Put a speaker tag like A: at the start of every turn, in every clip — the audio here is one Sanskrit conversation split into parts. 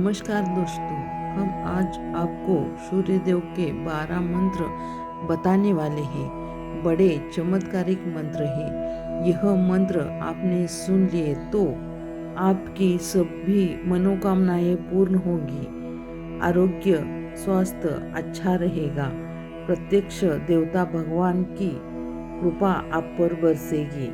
A: नमस्कार दोस्तों, हम आज आपको सूर्यदेव के 12 मंत्र बताने वाले हैं। बड़े चमत्कारिक मंत्र हैं। यह मंत्र आपने सुन लिए तो आपकी सभी मनोकामनाएं पूर्ण होंगी। आरोग्य स्वास्थ्य अच्छा रहेगा। प्रत्यक्ष देवता भगवान की कृपा आप पर बरसेगी।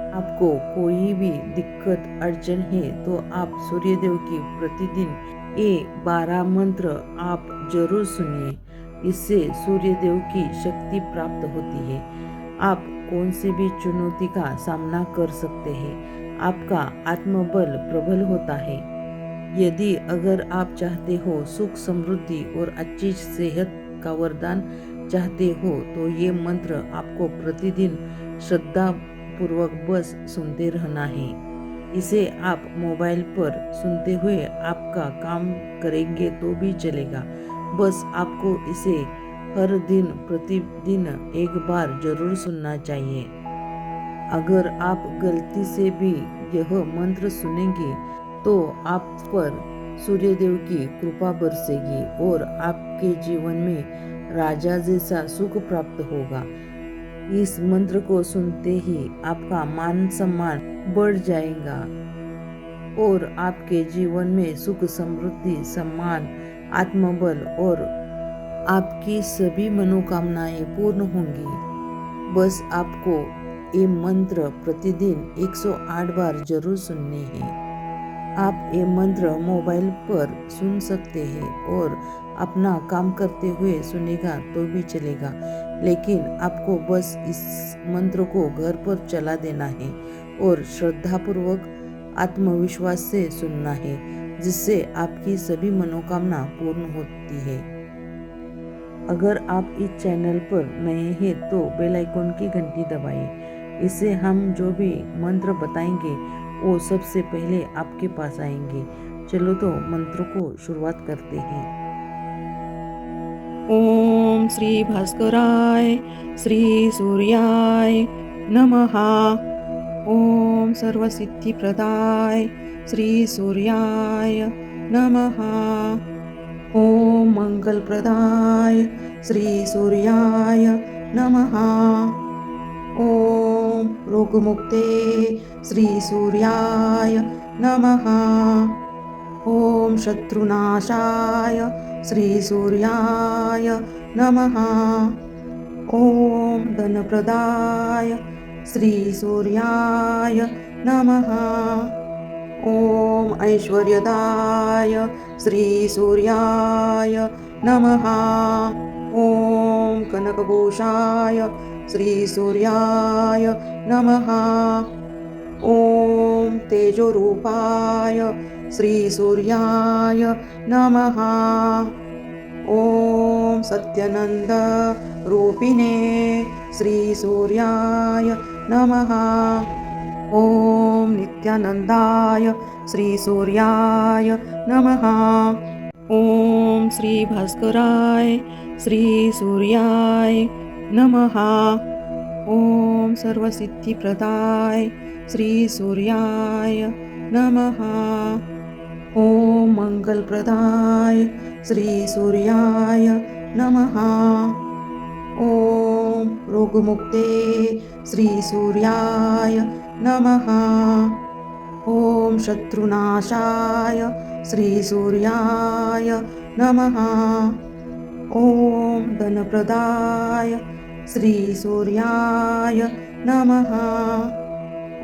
A: आपको कोई भी दिक्कत अड़चन है तो आप सूर्यदेव की प्रतिदिन ये 12 मंत्र आप जरूर सुनिए। इससे सूर्यदेव की शक्ति प्राप्त होती है। आप कौन सी भी चुनौती का सामना कर सकते हैं। आपका आत्मबल प्रबल होता है। यदि अगर आप चाहते हो सुख समृद्धि और अच्छी सेहत का वरदान चाहते हो तो ये मंत्र आपको प्रतिदिन श्रद्धा पूर्वक बस सुनते रहना है। इसे आप मोबाइल पर सुनते हुए आपका काम करेंगे तो भी चलेगा। बस आपको इसे हर दिन प्रतिदिन एक बार जरूर सुनना चाहिए। अगर आप गलती से भी यह मंत्र सुनेंगे तो आप पर सूर्यदेव की कृपा बरसेगी और आपके जीवन में राजा जैसा सुख प्राप्त होगा। इस मंत्र को सुनते ही आपका मान सम्मान बढ़ जाएगा और आपके जीवन में सुख समृद्धि सम्मान आत्मबल और आपकी सभी मनोकामनाएं पूर्ण होंगी। बस आपको ये मंत्र प्रतिदिन 108 बार जरूर सुनने हैं। आप ये मंत्र मोबाइल पर सुन सकते हैं और अपना काम करते हुए सुनेगा तो भी चलेगा, लेकिन आपको बस इस मंत्र को घर पर चला देना है और श्रद्धापूर्वक आत्मविश्वास से सुनना है, जिससे आपकी सभी मनोकामना पूर्ण होती है। अगर आप इस चैनल पर नए हैं तो बेल आइकॉन की घंटी दबाइए। इससे हम जो भी मंत्र बताएंगे वो सबसे पहले आपके पास आएंगे। चलो तो मंत्र को शुरुआत करते हैं।
B: ओम श्री भास्कराय श्री सूर्याय नमः। ओम सर्वसिद्धिप्रदाय श्री सूर्याय नमः। ओम मंगलप्रदाय श्री सूर्याय नमः। ओम रोगमुक्ते श्री सूर्याय नमः। ओम शत्रुनाशाय श्री सूर्याय नमः। ओम धनप्रदाय श्री सूर्याय नमः। ओम ऐश्वर्यदाय श्री सूर्याय नमः। ओम कनकभूषाय श्री सूर्याय नमः। ओम तेजोरूपाय श्री सूर्याय नमः। ओम सत्यानंद रूपिणे श्री सूर्याय नमः। ओम नित्यानंदाय श्री सूर्याय नमः। ओम श्री भास्कराय श्री सूर्याय नमः। ओम सर्वसिद्धिप्रदाय श्री सूर्याय नमः। ओम मंगलप्रदाय श्री सूर्याय नमः। ओम रोगमुक्ते श्री सूर्याय नमः। ओम शत्रुनाशाय श्री सूर्याय नमः। ओम धनप्रदाय श्री सूर्याय नमः।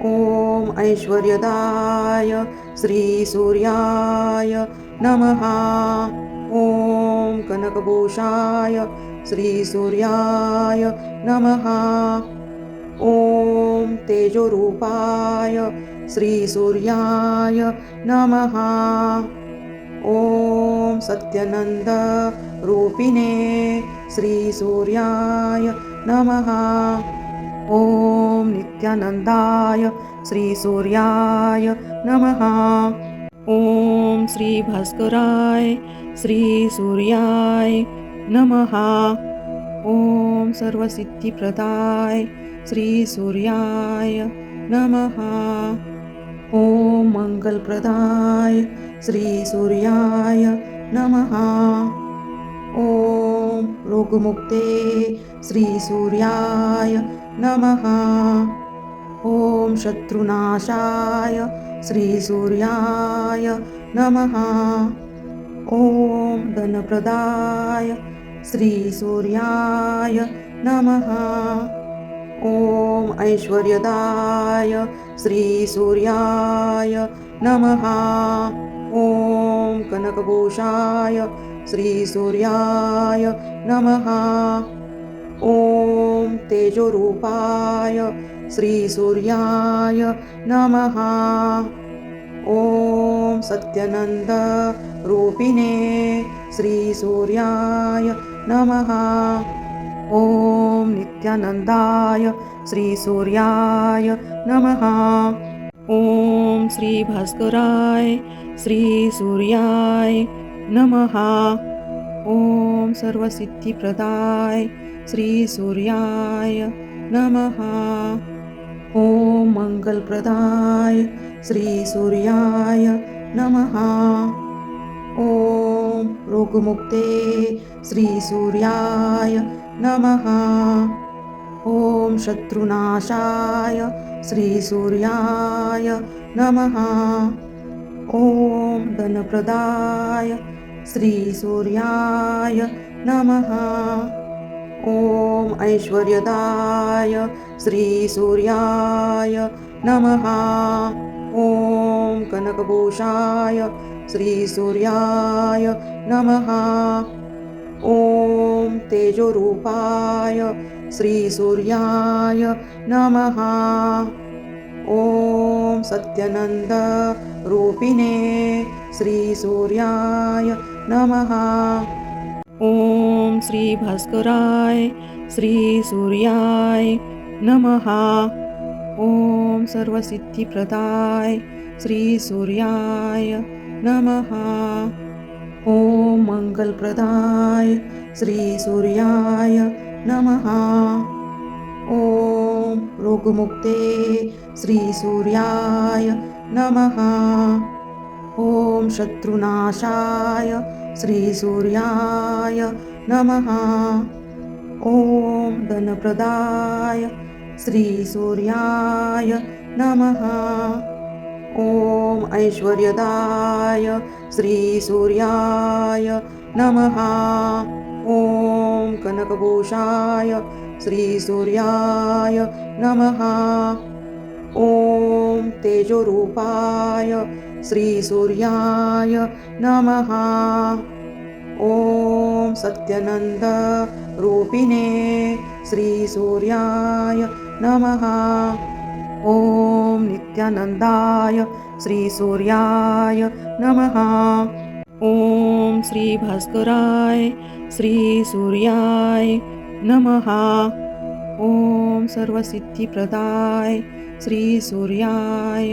B: ओम ऐश्वर्यदाय श्री सूर्याय नमः। ओम कनकभूषाय श्री सूर्याय नमः। ओम तेजोरूपाय श्री सूर्याय नमः। ओम सत्यानंद रूपिणे श्री सूर्याय नमः। ओम नित्यानंदाय श्री सूर्याय नमः। ओम श्री भास्कराय श्री सूर्याय नमः। ओम सर्वसिद्धिप्रदाय श्री सूर्याय नमः। ओम मंगलप्रदाय श्रीसूर्याय नमः। ॐ रोगमुक्ते श्रीसूर्याय नमः। ॐ शत्रुनाशाय श्रीसूर्याय नमः। ॐ धनप्रदाय श्रीसूर्याय नमः। ॐ ऐश्वर्यदाय श्रीसूर्याय नमः। ॐ कनकभूषाय श्रीसूर्याय नमः। ॐ तेजोरूपाय श्रीसूर्याय नमः। ॐ सत्यनन्दरूपिणे श्रीसूर्याय नमः। ॐ नित्यानन्दाय श्रीसूर्याय नमः। ॐ श्रीभास्कराय श्रीसूर्याय नमः। ॐ सर्वसिद्धिप्रदाय श्रीसूर्याय नमः। ॐ मङ्गलप्रदाय श्रीसूर्याय नमः। ॐ रोगमुक्ते श्रीसूर्याय नमः। ॐ शत्रुनाशाय श्रीसूर्याय नमः। ॐ धनप्रदाय श्रीसूर्याय नमः। ॐ ऐश्वर्यदाय श्रीसूर्याय नमः। ॐ कनकभूषाय श्रीसूर्याय नमः। ॐ तेजोरूपाय श्रीसूर्याय नमः। ॐ सत्यनन्दरूपिणे श्रीसूर्याय नमः। ॐ श्रीभास्कराय श्रीसूर्याय नमः। ॐ सर्वसिद्धिप्रदाय श्रीसूर्याय नमः। ॐ मङ्गलप्रदाय श्रीसूर्याय नमः। ॐ रोगमुक्ते श्रीसूर्याय नमः। ॐ शत्रुनाशाय श्रीसूर्याय नमः। ॐ धनप्रदाय श्रीसूर्याय नमः। ॐ ऐश्वर्यदाय श्रीसूर्याय नमः। ॐ कनकभूषाय श्रीसूर्याय नमः। ॐ तेजोरूपाय श्रीसूर्याय नमः। ॐ सत्यनन्दरूपिणे श्रीसूर्याय नमः। ॐ नित्यानन्दाय श्रीसूर्याय नमः। ॐ श्रीभास्कराय श्रीसूर्याय नमः। ॐ सर्वसिद्धिप्रदाय श्रीसूर्याय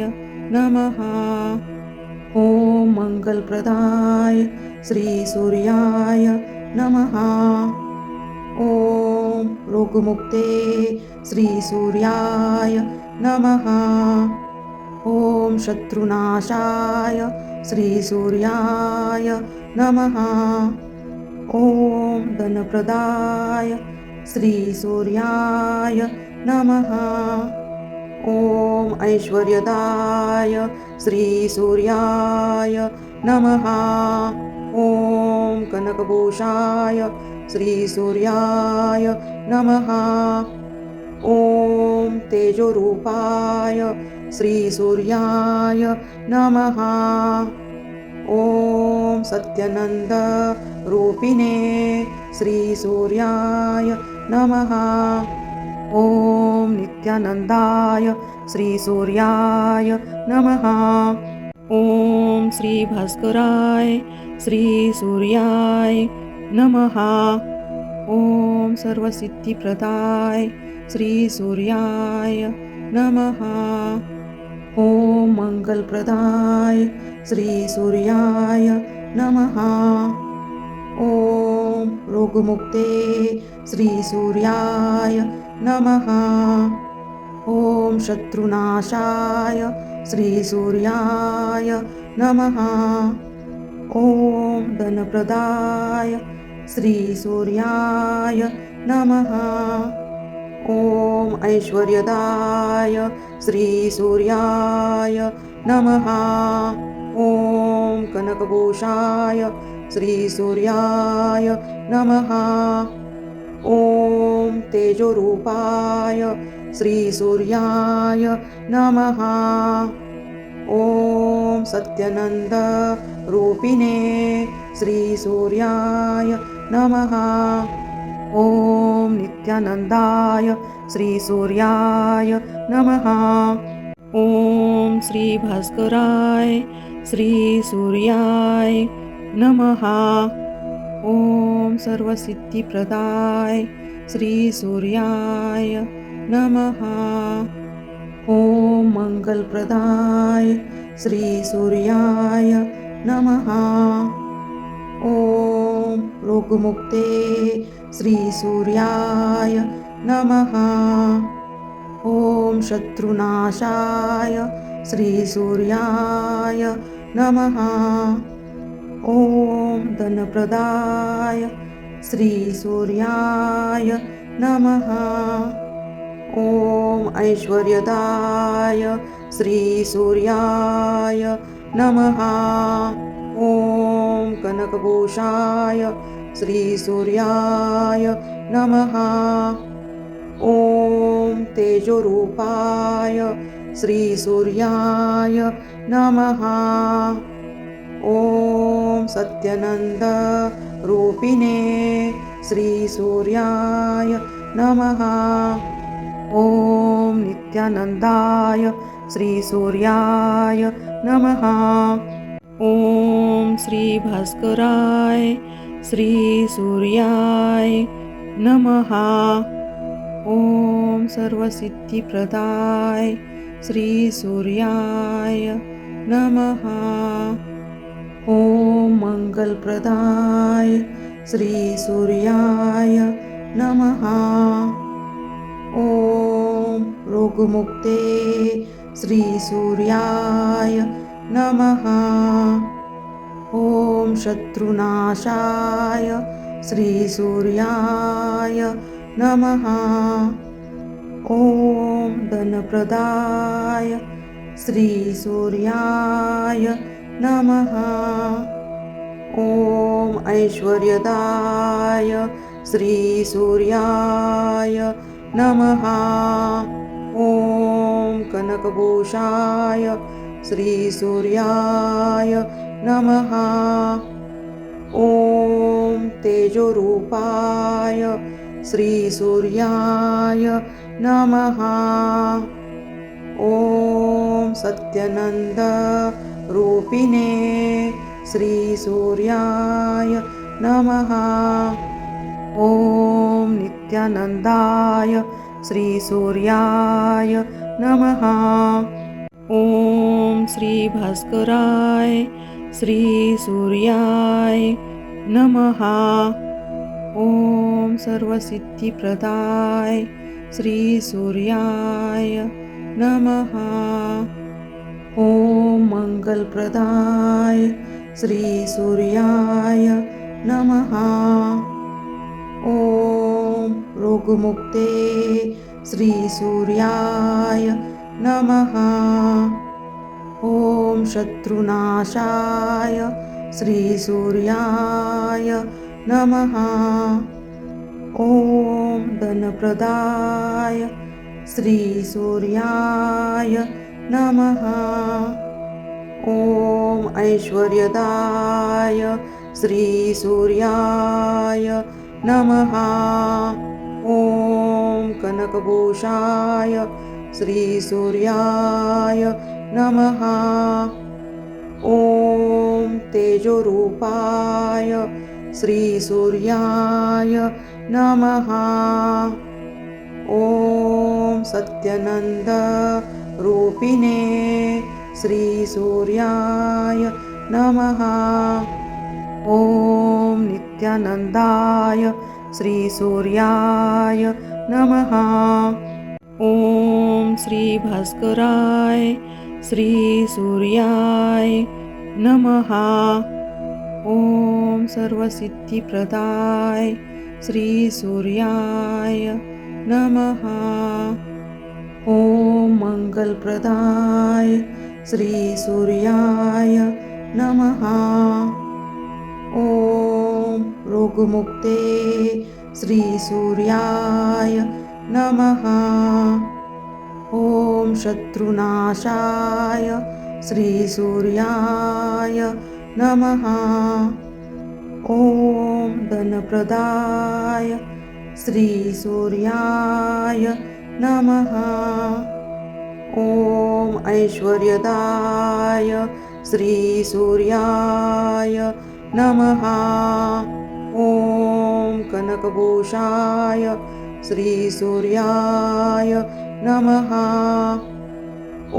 B: नमः। ॐ मङ्गलप्रदाय श्रीसूर्याय नमः। ॐ रोगमुक्ते श्रीसूर्याय नमः। ॐ शत्रुनाशाय श्रीसूर्याय नमः। ॐ धनप्रदाय श्रीसूर्याय नमः। ॐ ऐश्वर्यदाय श्रीसूर्याय नमः। ॐ कनकभूषाय श्रीसूर्याय नमः। ॐ तेजोरूपाय श्रीसूर्याय नमः। ॐ सत्यनन्दरूपिणे श्रीसूर्याय नमः। ॐ नित्यानन्दाय श्रीसूर्याय नमः। ॐ श्रीभास्कराय श्रीसूर्याय नमः। ॐ सर्वसिद्धिप्रदाय श्रीसूर्याय नमः। ॐ मङ्गलप्रदाय श्रीसूर्याय नमः। ॐ रोगमुक्ते श्रीसूर्याय नमः। ॐ शत्रुनाशाय श्रीसूर्याय नमः। ॐ धनप्रदाय श्रीसूर्याय नमः। ॐ ऐश्वर्यदाय श्रीसूर्याय नमः। ॐ कनकभूषाय श्रीसूर्याय नमः। ॐ तेजोरूपाय श्रीसूर्याय नमः। ॐ सत्यनन्द रूपिणे श्रीसूर्याय नमः। ॐ नित्यानन्दाय श्रीसूर्याय नमः। ॐ श्रीभास्कराय श्रीसूर्याय नमः। ॐ सर्वसिद्धिप्रदाय श्रीसूर्याय नमः। ॐ मङ्गलप्रदाय श्रीसूर्याय नमः। ॐ रोगमुक्ते श्रीसूर्याय नमः। ॐ शत्रुनाशाय श्रीसूर्याय नमः। ॐ धनप्रदाय श्रीसूर्याय नमः। ॐ ऐश्वर्यदाय श्रीसूर्याय नमः। ॐ कनकभूषाय श्रीसूर्याय नमः। ॐ तेजोरूपाय श्रीसूर्याय नमः। ॐ सत्यनन्द रूपिणे श्रीसूर्याय नमः। ॐ नित्यानन्दाय श्रीसूर्याय नमः। ॐ श्रीभास्कराय श्रीसूर्याय नमः। ॐ सर्वसिद्धिप्रदाय श्रीसूर्याय नमः। ॐ मङ्गलप्रदाय श्रीसूर्याय नमः। ॐ रोगमुक्ते श्रीसूर्याय नमः। ॐ शत्रुनाशाय श्रीसूर्याय नमः। ॐ धनप्रदाय श्रीसूर्याय नमः। ॐ ऐश्वर्यदाय श्रीसूर्याय नमः। ॐ कनकभूषाय श्रीसूर्याय नमः। ॐ तेजोरूपाय श्रीसूर्याय नमः। ॐ सत्यनन्द रूपिणे श्रीसूर्याय नमः। ॐ नित्यानन्दाय श्रीसूर्याय नमः। ॐ श्रीभास्कराय श्रीसूर्याय नमः। ॐ सर्वसिद्धिप्रदाय श्रीसूर्याय नमः। ॐ मङ्गलप्रदाय श्रीसूर्याय नमः। ॐ रोगमुक्ते श्रीसूर्याय नमः। ॐ शत्रुनाशाय श्रीसूर्याय नमः। ॐ धनप्रदाय श्रीसूर्याय नमः। ॐ ऐश्वर्यदाय श्रीसूर्याय नमः। ॐ कनकभूषाय श्रीसूर्याय नमः। ॐ तेजोरूपाय श्रीसूर्याय नमः। ॐ सत्यनन्द रूपिणे श्रीसूर्याय नमः। ॐ नित्यानन्दाय श्रीसूर्याय नमः। ॐ श्रीभास्कराय श्रीसूर्याय नमः। ॐ सर्वसिद्धिप्रदाय श्रीसूर्याय नमः। ॐ मङ्गलप्रदाय श्रीसूर्याय नमः। ॐ रोगमुक्ते श्रीसूर्याय नमः। ॐ शत्रुनाशाय श्रीसूर्याय नमः। ॐ धनप्रदाय श्रीसूर्याय नमः। ॐ ऐश्वर्यदाय श्रीसूर्याय नमः। ॐ कनकभूषाय श्रीसूर्याय नमः। ॐ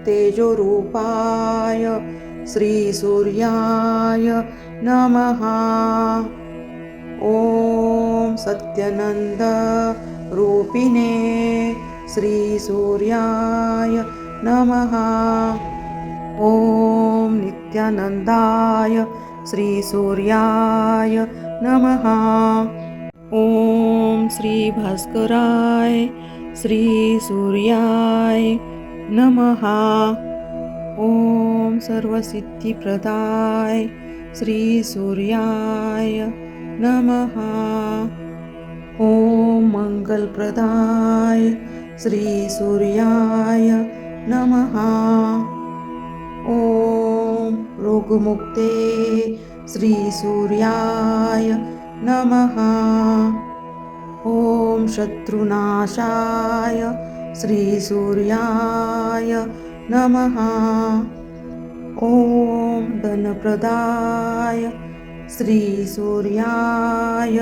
B: तेजोरूपाय श्रीसूर्याय नमः। ॐ सत्यनन्दरूपिणे श्रीसूर्याय नमः। ॐ नित्यानन्दाय श्रीसूर्याय नमः। ॐ श्रीभास्कराय श्रीसूर्याय नमः। ॐ सर्वसिद्धिप्रदाय श्रीसूर्याय नमः। ॐ मङ्गलप्रदाय श्रीसूर्याय नमः। ॐ रोगमुक्ते श्रीसूर्याय नमः। ॐ शत्रुनाशाय श्रीसूर्याय नमः। ॐ धनप्रदाय श्रीसूर्याय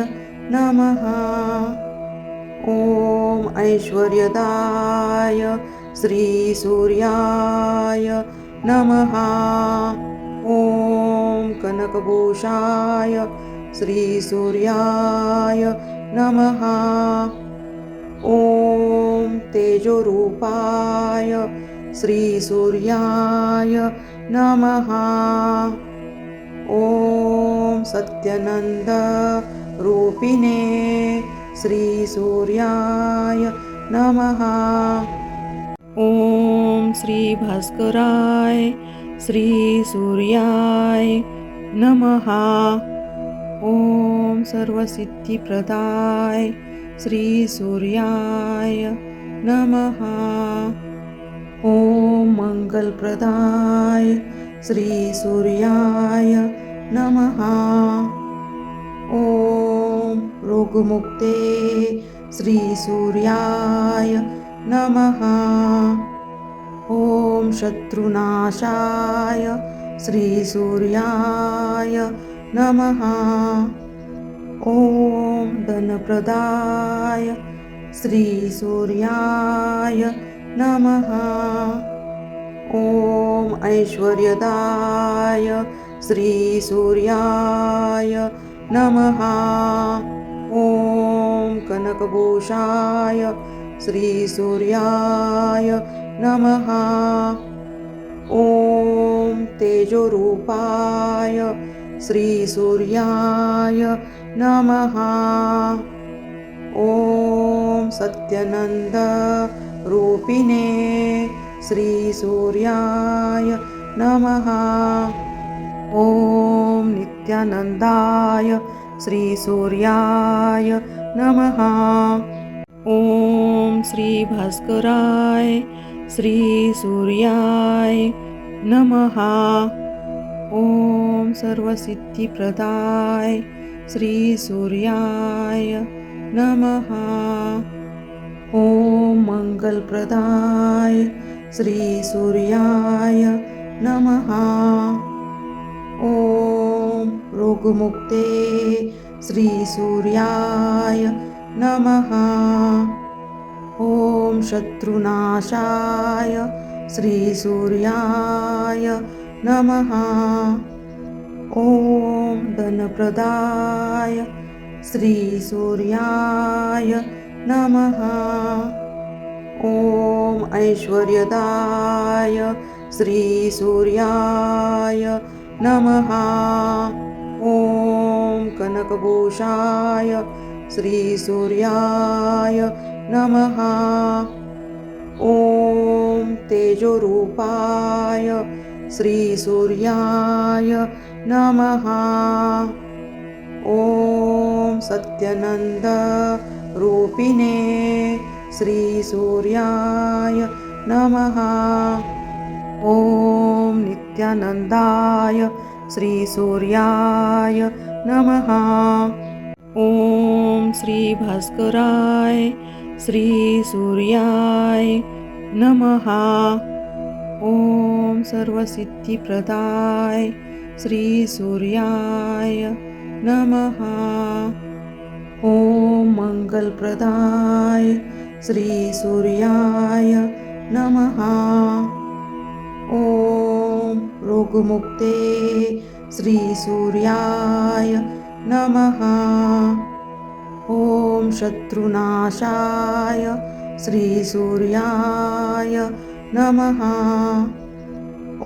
B: नमः। ॐ ऐश्वर्यदाय श्रीसूर्याय नमः। ॐ कनकभूषाय श्रीसूर्याय नमः। ॐ तेजोरूपाय श्रीसूर्याय नमः। ॐ सत्यनन्दरूपिणे श्रीसूर्याय नमः। ॐ श्रीभास्कराय श्रीसूर्याय नमः। ॐ सर्वसिद्धिप्रदाय श्रीसूर्याय नमः। ॐ मङ्गलप्रदाय श्रीसूर्याय नमः। ॐ रोगमुक्ते श्रीसूर्याय नमः। ॐ शत्रुनाशाय श्रीसूर्याय नमः। ॐ धनप्रदाय श्रीसूर्याय नमः। ॐ ऐश्वर्यदाय श्रीसूर्याय नमः। ॐ कनकभूषाय श्रीसूर्याय नमः। ॐ तेजोरूपाय श्रीसूर्याय नमः। ॐ सत्यनन्दरूपिणे श्रीसूर्याय नमः। ॐ नित्यानन्दाय श्रीसूर्याय नमः। ॐ श्रीभास्कराय श्रीसूर्याय नमः। ॐ सर्वसिद्धिप्रदाय श्रीसूर्याय नमः। ॐ मङ्गलप्रदाय श्रीसूर्याय नमः। ॐ रोगमुक्ते श्रीसूर्याय नमः। ॐ शत्रुनाशाय श्रीसूर्याय नमः। ॐ धनप्रदाय श्रीसूर्याय नमः। ॐ ऐश्वर्यदाय श्रीसूर्याय नमः ॐ कनकभूषाय श्रीसूर्याय नमः ॐ तेजोरूपाय श्रीसूर्याय नमः ॐ सत्यनन्दरूपिणे श्रीसूर्याय नमः ॐ नित्यानन्दाय श्रीसूर्याय नमः
A: ॐ श्रीभास्कराय श्रीसूर्याय नमः ॐ सर्वसिद्धिप्रदाय श्रीसूर्याय नमः ॐ मङ्गलप्रदाय श्रीसूर्याय नमः ॐ रोगमुक्ते श्रीसूर्याय नमः ॐ शत्रुनाशाय श्रीसूर्याय नमः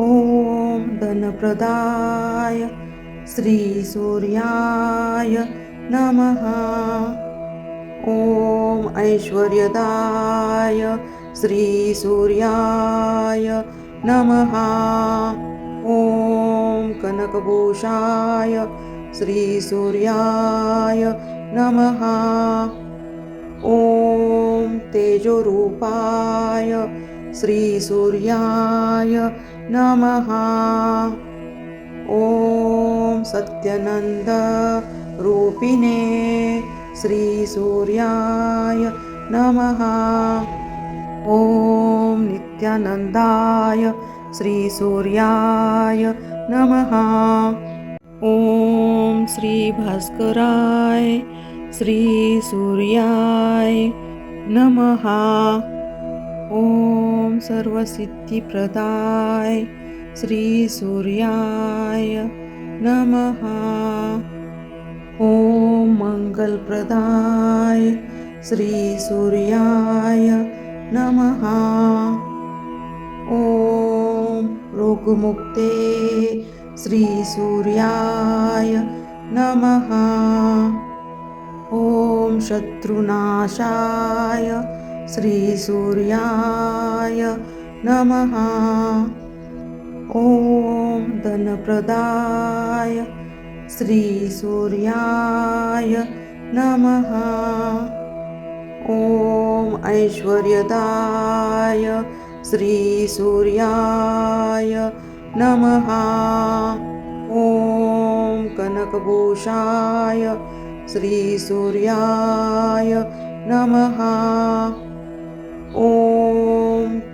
A: ॐ धनप्रदाय श्रीसूर्याय नमः ॐ ऐश्वर्यदाय श्रीसूर्याय नमः ॐ कनकभूषाय श्रीसूर्याय नमः ॐ तेजोरूपाय श्रीसूर्याय नमः ॐ सत्यनन्दरूपिणे श्रीसूर्याय नमः ॐ नित्यानन्दाय श्रीसूर्याय नमः ॐ श्रीभास्कराय श्रीसूर्याय नमः ॐ सर्वसिद्धिप्रदाय श्रीसूर्याय नमः ॐ मङ्गलप्रदाय श्रीसूर्याय नमः ॐ रोगमुक्ते श्रीसूर्याय नमः ॐ शत्रुनाशाय श्रीसूर्याय नमः ॐ धनप्रदाय श्रीसूर्याय नमः ॐ ऐश्वर्यदाय श्रीसूर्याय नमः ॐ कनकभूषाय श्रीसूर्याय नमः ॐ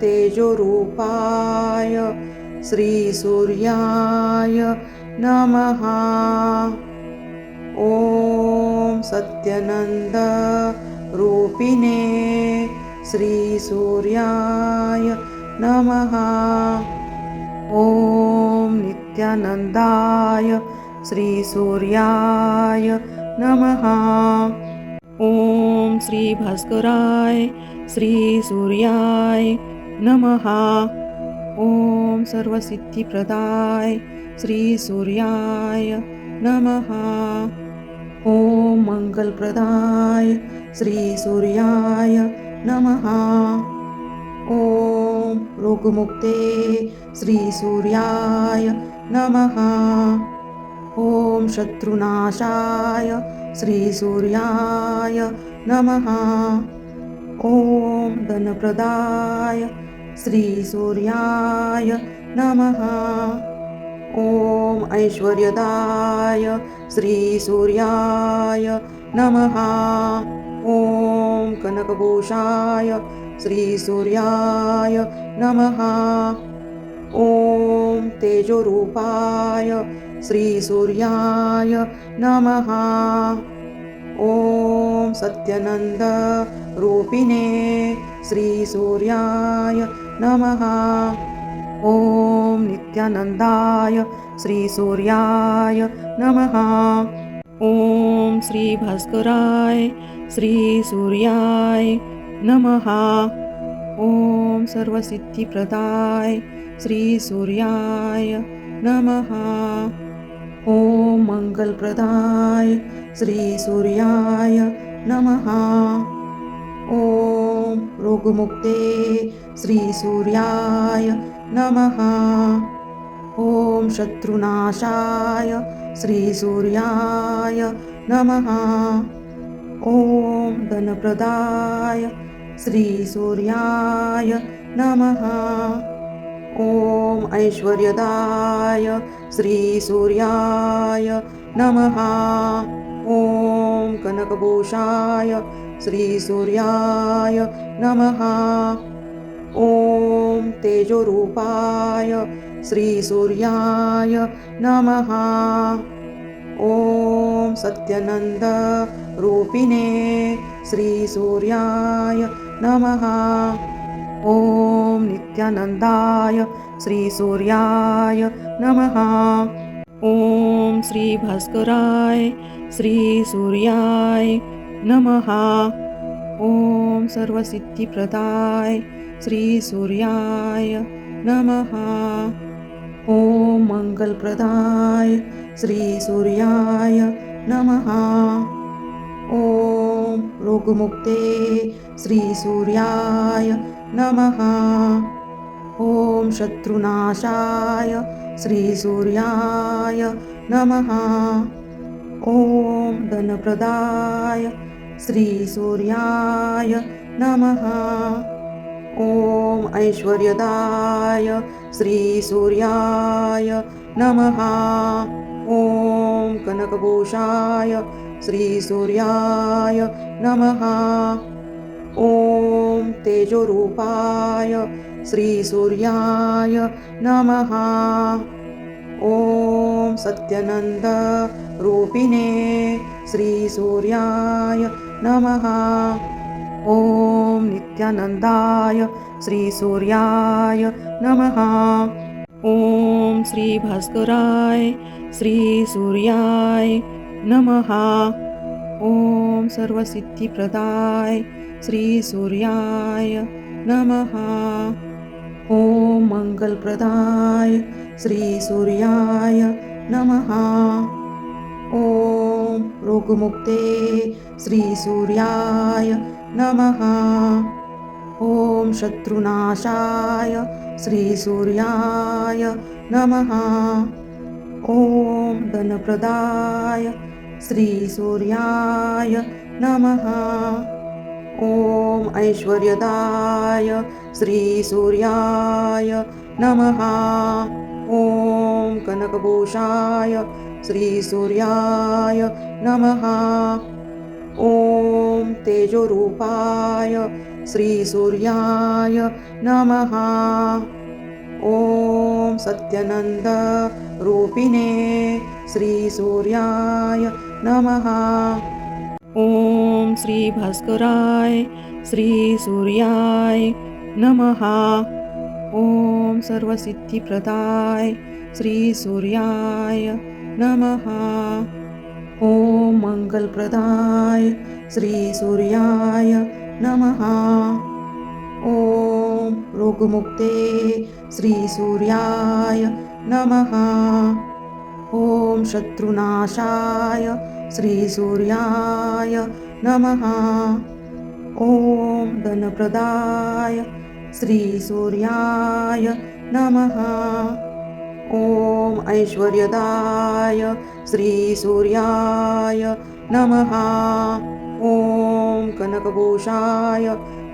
A: तेजोरूपाय श्रीसूर्याय नमः ॐ सत्यनन्दरूपिणे श्रीसूर्याय नमः ॐ नित्यानन्दाय श्रीसूर्याय नमः ॐ श्रीभास्कराय श्रीसूर्याय नमः ॐ सर्वसिद्धिप्रदाय श्रीसूर्याय नमः ॐ मङ्गलप्रदाय श्रीसूर्याय नमः ॐ रोगमुक्ते श्रीसूर्याय नमः ॐ शत्रुनाशाय श्रीसूर्याय नमः ॐ धनप्रदाय श्रीसूर्याय नमः ॐ ऐश्वर्यदाय श्रीसूर्याय नमः ॐ कनकभूषाय श्रीसूर्याय नमः ॐ तेजोरूपाय श्रीसूर्याय नमः ॐ सत्यनन्दरूपिणे श्रीसूर्याय नमः ॐ नित्यानन्दाय श्रीसूर्याय नमः ॐ श्रीभास्कराय श्रीसूर्याय नमः ॐ सर्वसिद्धिप्रदाय श्रीसूर्याय
B: नमः ॐ मङ्गलप्रदाय श्रीसूर्याय नमः ॐ रोगमुक्ते श्रीसूर्याय नमः ॐ शत्रुनाशाय श्रीसूर्याय नमः ॐ धनप्रदाय श्रीसूर्याय नमः ॐ ऐश्वर्यदाय श्रीसूर्याय नमः ॐ कनकभूषाय श्रीसूर्याय नमः ॐ तेजोरूपाय श्रीसूर्याय नमः ॐ सत्यनन्दरूपिणे श्रीसूर्याय नमः ॐ नित्यानन्दाय श्रीसूर्याय नमः ॐ श्रीभास्कराय श्रीसूर्याय नमः ॐ सर्वसिद्धिप्रदाय श्रीसूर्याय नमः ॐ मङ्गलप्रदाय श्रीसूर्याय नमः ॐ रोगमुक्ते श्रीसूर्याय नमः ॐ शत्रुनाशाय श्रीसूर्याय नमः ॐ धनप्रदाय श्रीसूर्याय नमः ॐ ऐश्वर्यदाय श्रीसूर्याय नमः ॐ कनकभूषाय श्रीसूर्याय नमः ॐ तेजोरूपाय श्रीसूर्याय नमः ॐ सत्यनन्दरूपिणे श्रीसूर्याय नमः ॐ नित्यानन्दाय श्रीसूर्याय नमः ॐ श्रीभास्कराय श्रीसूर्याय नमः ॐ सर्वसिद्धिप्रदाय श्रीसूर्याय नमः ॐ मङ्गलप्रदाय श्रीसूर्याय नमः ॐ रोगमुक्ते श्रीसूर्याय नमः ॐ शत्रुनाशाय श्रीसूर्याय नमः ॐ धनप्रदाय श्रीसूर्याय नमः ॐ ऐश्वर्यदाय श्रीसूर्याय नमः ॐ कनकभूषाय श्रीसूर्याय नमः ॐ तेजोरूपाय श्रीसूर्याय नमः ॐ सत्यनन्दरूपिणे श्रीसूर्याय नमः ॐ श्रीभास्कराय श्रीसूर्याय नमः ॐ सर्वसिद्धिप्रदाय श्रीसूर्याय नमः ॐ मङ्गलप्रदाय श्रीसूर्याय नमः ॐ रोगमुक्ते श्रीसूर्याय नमः ॐ शत्रुनाशाय श्रीसूर्याय नमः ॐ धनप्रदाय श्रीसूर्याय नमः ॐ ऐश्वर्यदाय श्रीसूर्याय नमः ॐ कनकभूषाय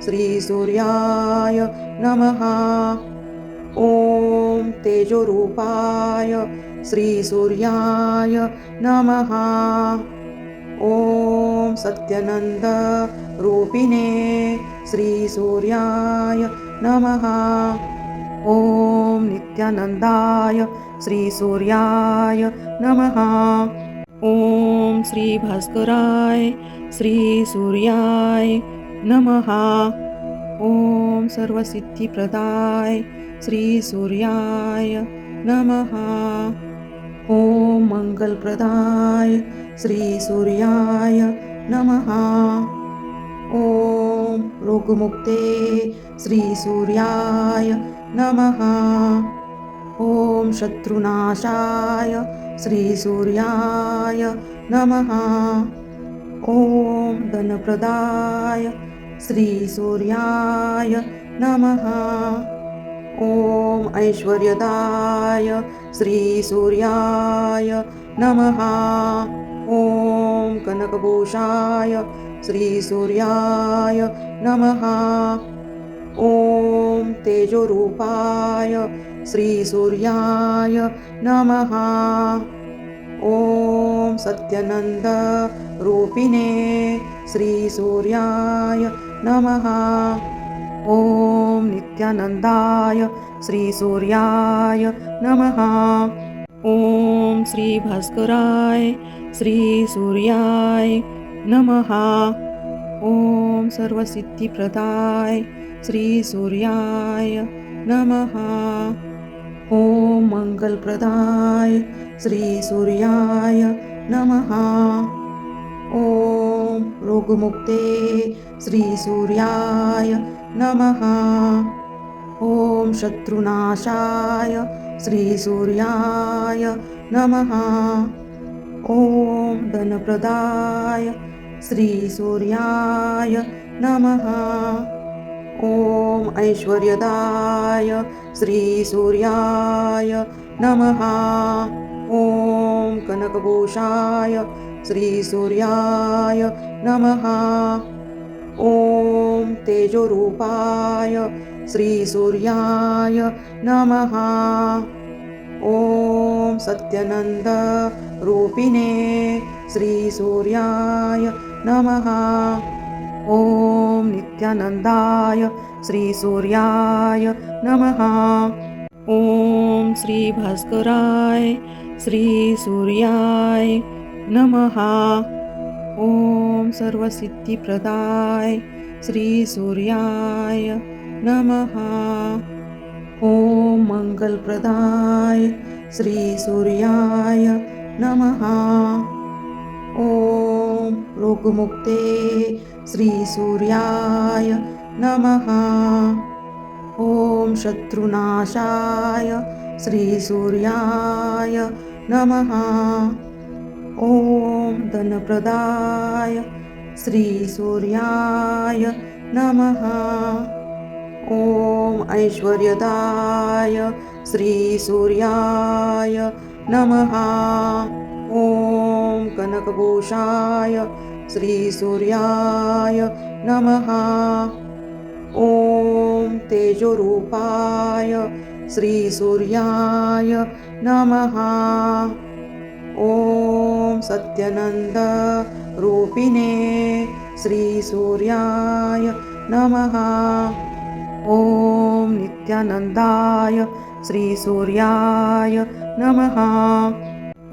B: श्रीसूर्याय नमः ॐ तेजोरूपाय श्रीसूर्याय नमः ॐ सत्यनन्दरूपिणे श्रीसूर्याय नमः ॐ नित्यानन्दाय श्रीसूर्याय नमः ॐ श्रीभास्कराय श्रीसूर्याय नमः ॐ सर्वसिद्धिप्रदाय श्रीसूर्याय नमः ॐ मङ्गलप्रदाय श्रीसूर्याय नमः ॐ रोगमुक्ते श्रीसूर्याय नमः ॐ शत्रुनाशाय श्रीसूर्याय नमः। ॐ धनप्रदाय श्रीसूर्याय नमः। ॐ ऐश्वर्यदाय श्रीसूर्याय नमः। ॐ कनकभूषाय श्रीसूर्याय नमः। ॐ तेजोरूपाय श्रीसूर्याय नमः। ॐ सत्यनन्दरूपिणे श्रीसूर्याय नमः। ॐ नित्यानन्दाय श्रीसूर्याय नमः। ॐ श्रीभास्कराय श्रीसूर्याय नमः। ॐ सर्वसिद्धिप्रदाय श्रीसूर्याय नमः। ॐ मङ्गलप्रदाय श्रीसूर्याय नमः। ॐ रोगमुक्ते श्रीसूर्याय नमः। ॐ शत्रुनाशाय श्रीसूर्याय नमः। ॐ धनप्रदाय श्रीसूर्याय नमः। ॐ ऐश्वर्यदाय श्रीसूर्याय नमः। ॐ कनकभूषाय श्रीसूर्याय नमः। ॐ तेजोरूपाय श्रीसूर्याय नमः। ॐ सत्यनन्दरूपिणे श्रीसूर्याय नमः। ॐ नित्यानन्दाय श्रीसूर्याय नमः। ॐ श्रीभास्कराय श्रीसूर्याय नमः। ॐ सर्वसिद्धिप्रदाय श्रीसूर्याय नमः। ॐ मङ्गलप्रदाय श्रीसूर्याय नमः। ॐ रोगमुक्ते श्रीसूर्याय नमः। ॐ शत्रुनाशाय श्रीसूर्याय नमः। ॐ धनप्रदाय श्रीसूर्याय नमः। ॐ ऐश्वर्यदाय श्रीसूर्याय नमः। ॐ कनकभूषाय श्रीसूर्याय नमः। ॐ तेजोरूपाय श्रीसूर्याय नमः। ॐ सत्यनन्दरूपिणे श्रीसूर्याय नमः। ॐ नित्यानन्दाय श्रीसूर्याय नमः।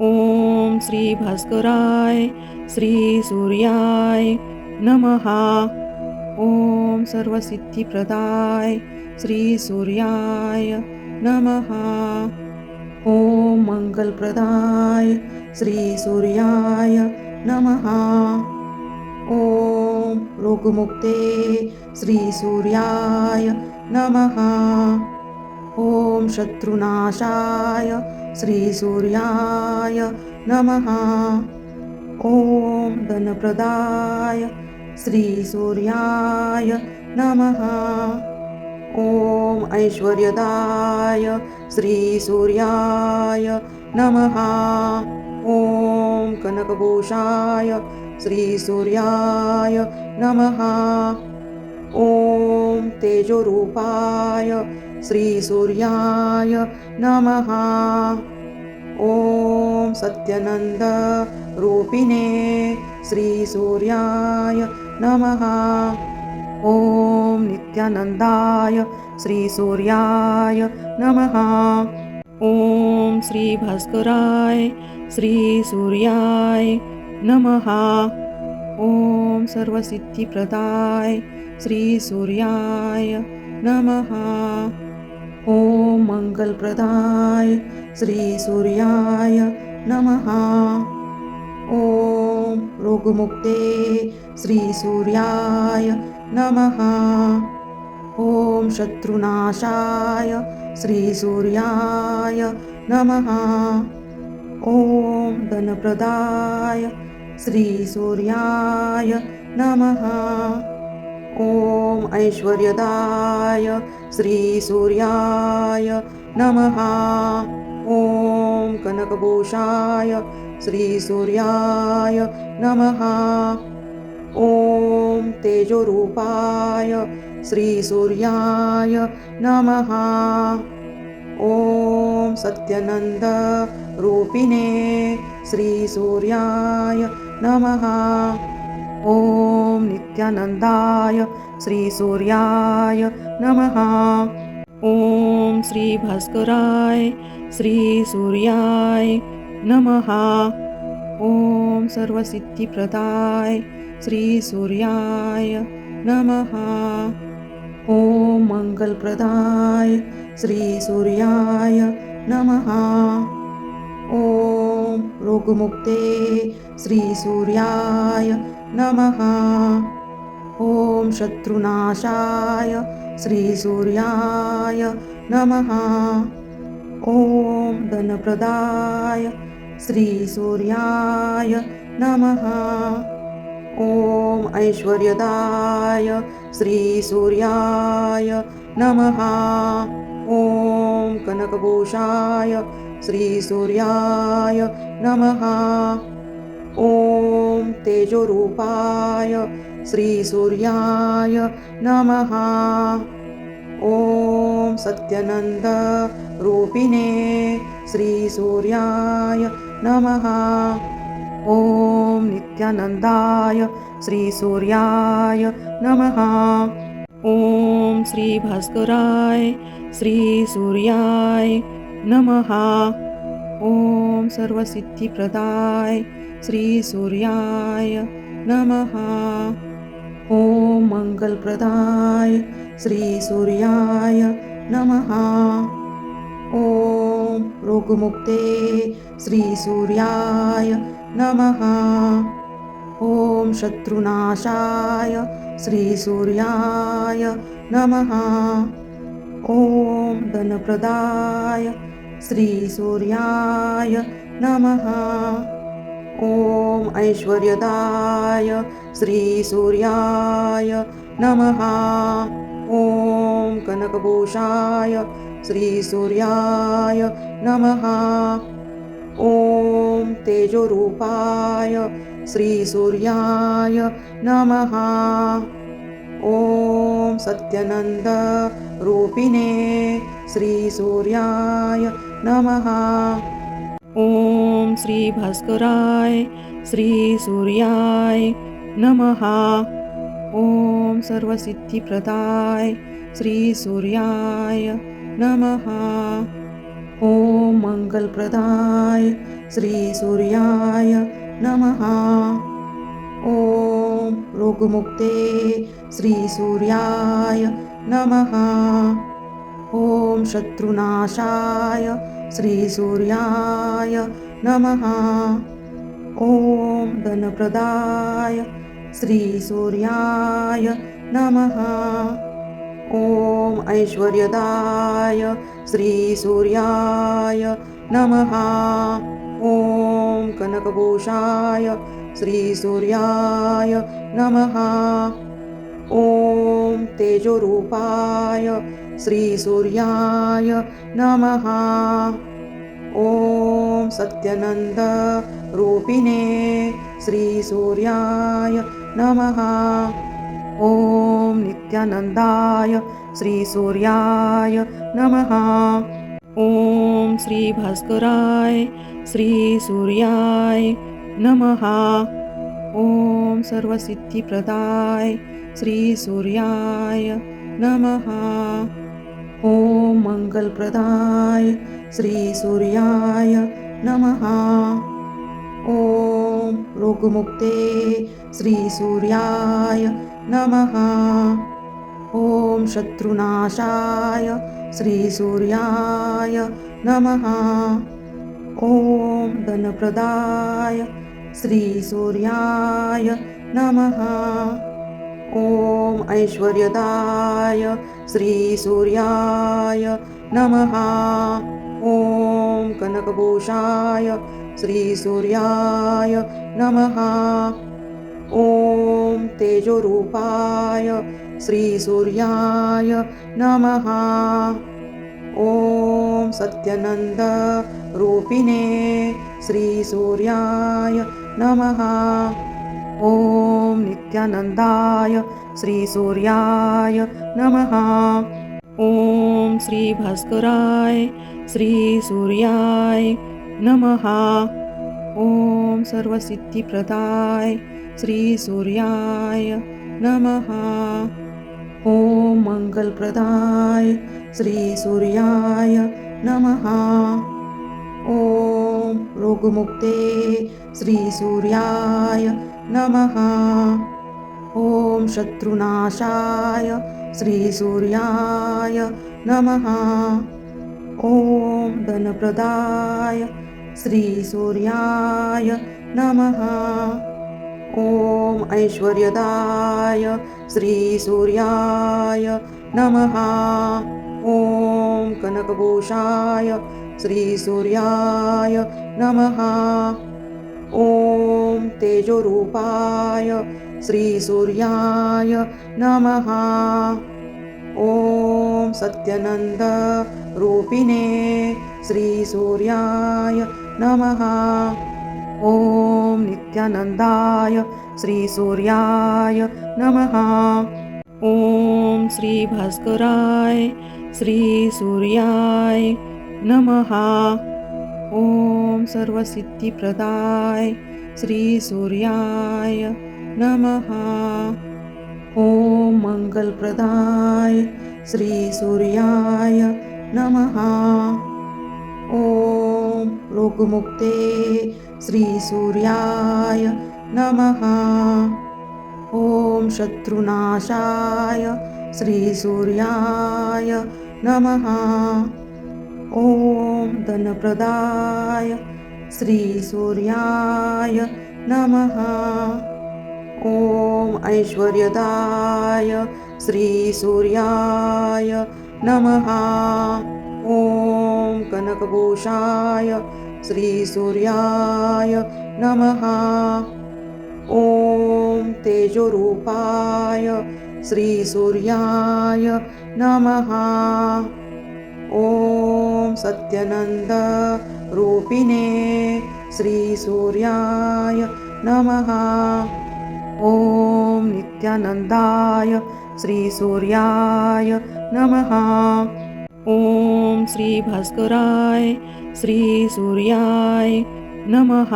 B: ॐ श्रीभास्कराय श्रीसूर्याय नमः। ॐ सर्वसिद्धिप्रदाय श्रीसूर्याय नमः। ॐ मङ्गलप्रदाय श्रीसूर्याय नमः। ॐ रोगमुक्ते श्रीसूर्याय नमः। ॐ शत्रुनाशाय श्रीसूर्याय नमः। ॐ धनप्रदाय श्रीसूर्याय नमः। ॐ ऐश्वर्यदाय श्रीसूर्याय नमः। ॐ कनकभूषाय श्रीसूर्याय नमः। ॐ तेजोरूपाय श्रीसूर्याय नमः। ॐ सत्यनन्दरूपिणे श्रीसूर्याय नमः। ॐ नित्यानन्दाय श्रीसूर्याय नमः। ॐ श्रीभास्कराय श्रीसूर्याय नमः। ॐ सर्वसिद्धिप्रदाय श्रीसूर्याय नमः। ॐ मङ्गलप्रदाय श्रीसूर्याय नमः। ॐ रोगमुक्ते श्रीसूर्याय नमः। ॐ शत्रुनाशाय श्रीसूर्याय नमः। ॐ धनप्रदाय श्रीसूर्याय नमः। ॐ ऐश्वर्यदाय श्रीसूर्याय नमः। ॐ कनकभूषाय श्रीसूर्याय नमः। ॐ तेजोरूपाय श्रीसूर्याय नमः। ॐ सत्यनन्दरूपिणे श्रीसूर्याय नमः। ॐ नित्यानन्दाय श्रीसूर्याय नमः। ॐ श्रीभास्कराय श्रीसूर्याय नमः। ॐ सर्वसिद्धिप्रदाय श्रीसूर्याय नमः। ॐ मङ्गलप्रदाय श्रीसूर्याय नमः। ॐ रोगमुक्ते श्रीसूर्याय नमः। ॐ शत्रुनाशाय श्रीसूर्याय नमः। ॐ धनप्रदाय श्रीसूर्याय नमः। ॐ ऐश्वर्यदाय श्रीसूर्याय नमः। ॐ कनकभूषाय श्रीसूर्याय नमः। ॐ तेजोरूपाय श्रीसूर्याय नमः। ॐ सत्यनन्दरूपिणे श्रीसूर्याय नमः। ॐ नित्यानन्दाय श्रीसूर्याय नमः। ॐ श्रीभास्कराय श्रीसूर्याय नमः। ॐ सर्वसिद्धिप्रदाय श्रीसूर्याय नमः। ॐ मङ्गलप्रदाय श्रीसूर्याय नमः। ॐ रोगमुक्ते श्रीसूर्याय नमः। ॐ शत्रुनाशाय श्रीसूर्याय नमः। ॐ धनप्रदाय श्रीसूर्याय नमः। ॐ ऐश्वर्यदाय श्रीसूर्याय नमः। ॐ कनकभूषाय श्रीसूर्याय नमः। ॐ तेजोरूपाय श्रीसूर्याय नमः। ॐ सत्यनन्दरूपिणे श्रीसूर्याय नमः। ॐ श्रीभास्कराय श्रीसूर्याय नमः। ॐ सर्वसिद्धिप्रदाय श्रीसूर्याय नमः। ॐ मङ्गलप्रदाय श्रीसूर्याय नमः। ॐ रोगमुक्ते श्रीसूर्याय नमः। ॐ शत्रुनाशाय श्रीसूर्याय नमः। ॐ धनप्रदाय श्रीसूर्याय नमः। ॐ ऐश्वर्यदाय श्रीसूर्याय नमः। ॐ कनकभूषाय श्रीसूर्याय नमः। ॐ तेजोरूपाय श्रीसूर्याय नमः। ॐ सत्यनन्दरूपिणे श्रीसूर्याय नमः। ॐ नित्यानन्दाय श्रीसूर्याय नमः। ॐ श्रीभास्कराय श्रीसूर्याय नमः। ॐ सर्वसिद्धिप्रदाय श्रीसूर्याय नमः। ॐ मङ्गलप्रदाय श्रीसूर्याय नमः। ॐ रोगमुक्ते श्रीसूर्याय नमः। ॐ शत्रुनाशाय श्रीसूर्याय नमः। ॐ धनप्रदाय श्रीसूर्याय नमः। ॐ ऐश्वर्यदाय श्रीसूर्याय नमः। ॐ कनकभूषाय श्रीसूर्याय नमः। ॐ तेजोरूपाय श्रीसूर्याय नमः। ॐ सत्यनन्दरूपिणे श्रीसूर्याय नमः। ॐ नित्यानन्दाय श्रीसूर्याय नमः। ॐ श्रीभास्कराय श्रीसूर्याय नमः। ॐ सर्वसिद्धिप्रदाय श्रीसूर्याय नमः। ॐ मङ्गलप्रदाय श्रीसूर्याय नमः। ॐ रोगमुक्ते श्रीसूर्याय नमः। ॐ शत्रुनाशाय श्रीसूर्याय नमः। ॐ धनप्रदाय श्रीसूर्याय नमः। ॐ ऐश्वर्यदाय श्रीसूर्याय नमः। ॐ कनकभूषाय श्रीसूर्याय नमः। ॐ तेजोरूपाय श्रीसूर्याय नमः। ॐ सत्यनन्दरूपिणे श्रीसूर्याय नमः। ॐ नित्यानन्दाय श्रीसूर्याय नमः। ॐ श्रीभास्कराय श्रीसूर्याय नमः। ॐ सर्वसिद्धिप्रदाय श्रीसूर्याय नमः। ॐ मङ्गलप्रदाय श्रीसूर्याय नमः। ॐ रोगमुक्ते श्रीसूर्याय नमः। ॐ शत्रुनाशाय श्रीसूर्याय नमः। ॐ धनप्रदाय श्रीसूर्याय नमः। ॐ ऐश्वर्यदाय श्रीसूर्याय नमः। ॐ कनकभूषाय श्रीसूर्याय नमः। ॐ तेजोरूपाय श्रीसूर्याय नमः। ॐ सत्यनन्दरूपिणे श्रीसूर्याय नमः। ॐ नित्यानन्दाय श्रीसूर्याय नमः। ॐ श्रीभास्कराय श्रीसूर्याय नमः।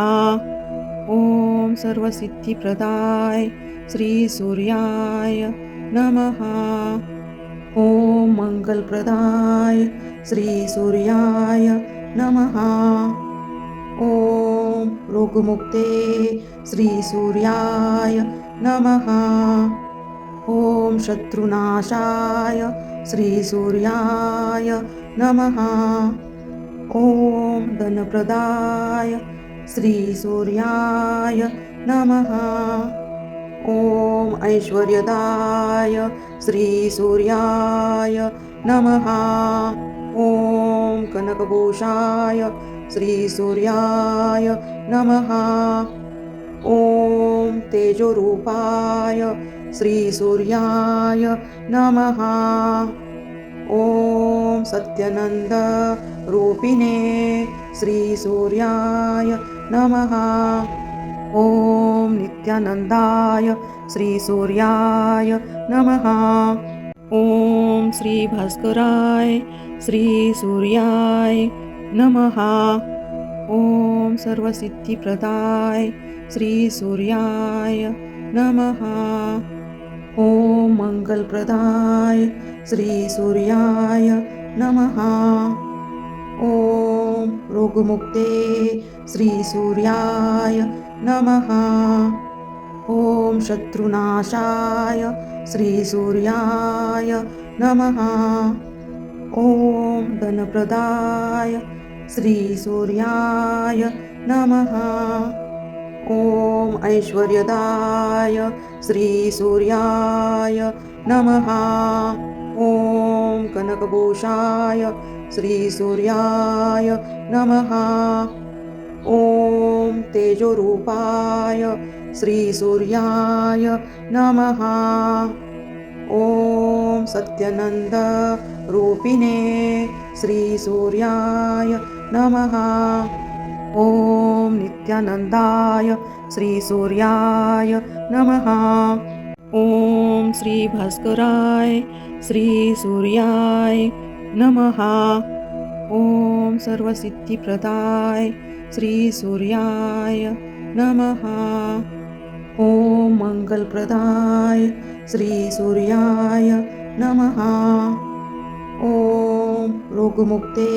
B: ॐ सर्वसिद्धिप्रदाय श्रीसूर्याय नमः। ॐ मङ्गलप्रदाय श्रीसूर्याय नमः। ॐ रोगमुक्ते श्रीसूर्याय नमः। ॐ शत्रुनाशाय श्रीसूर्याय नमः। ॐ धनप्रदाय श्रीसूर्याय नमः। ॐ ऐश्वर्यदाय श्रीसूर्याय नमः। ॐ कनकभूषाय श्रीसूर्याय नमः। ॐ तेजोरूपाय श्रीसूर्याय नमः। ॐ सत्यनन्दरूपिणे श्रीसूर्याय नमः। ॐ नित्यानन्दाय श्रीसूर्याय नमः। ॐ श्रीभास्कराय श्रीसूर्याय नमः। ॐ सर्वसिद्धिप्रदाय श्रीसूर्याय नमः। ॐ मङ्गलप्रदाय श्रीसूर्याय नमः। ॐ रोगमुक्ते श्रीसूर्याय नमः। ॐ शत्रुनाशाय श्रीसूर्याय नमः। ॐ धनप्रदाय श्रीसूर्याय नमः। ॐ ऐश्वर्यदाय श्रीसूर्याय नमः। ॐ कनकभूषाय श्रीसूर्याय नमः। ॐ तेजोरूपाय श्रीसूर्याय नमः। ॐ सत्यनन्दरूपिणे श्रीसूर्याय नमः। ॐ नित्यानन्दाय श्रीसूर्याय नमः। ॐ श्रीभास्कराय श्रीसूर्याय नमः। ॐ सर्वसिद्धिप्रदाय श्रीसूर्याय नमः। ॐ मङ्गलप्रदाय श्रीसूर्याय नमः। ॐ रोगमुक्ते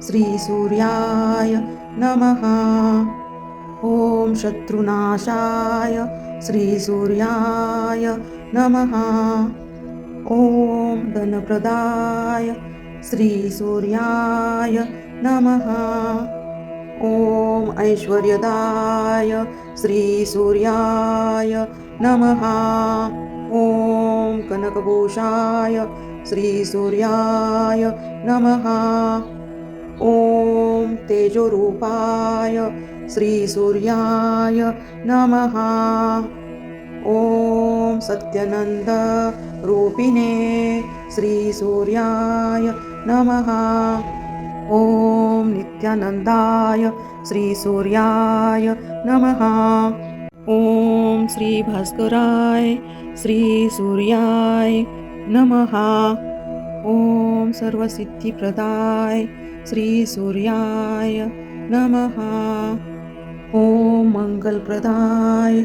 B: श्रीसूर्याय नमः। ॐ शत्रुनाशाय श्रीसूर्याय नमः। ॐ धनप्रदाय श्रीसूर्याय नमः। ॐ ऐश्वर्यदाय श्रीसूर्याय नमः। ॐ कनकभूषाय श्रीसूर्याय नमः। ॐ तेजोरूपाय श्रीसूर्याय नमः। ॐ सत्यनन्दरूपिणे श्रीसूर्याय नमः। ॐ नित्यानन्दाय श्रीसूर्याय नमः। ॐ श्रीभास्कराय श्रीसूर्याय नमः। ॐ सर्वसिद्धिप्रदाय श्रीसूर्याय नमः। ॐ मङ्गलप्रदाय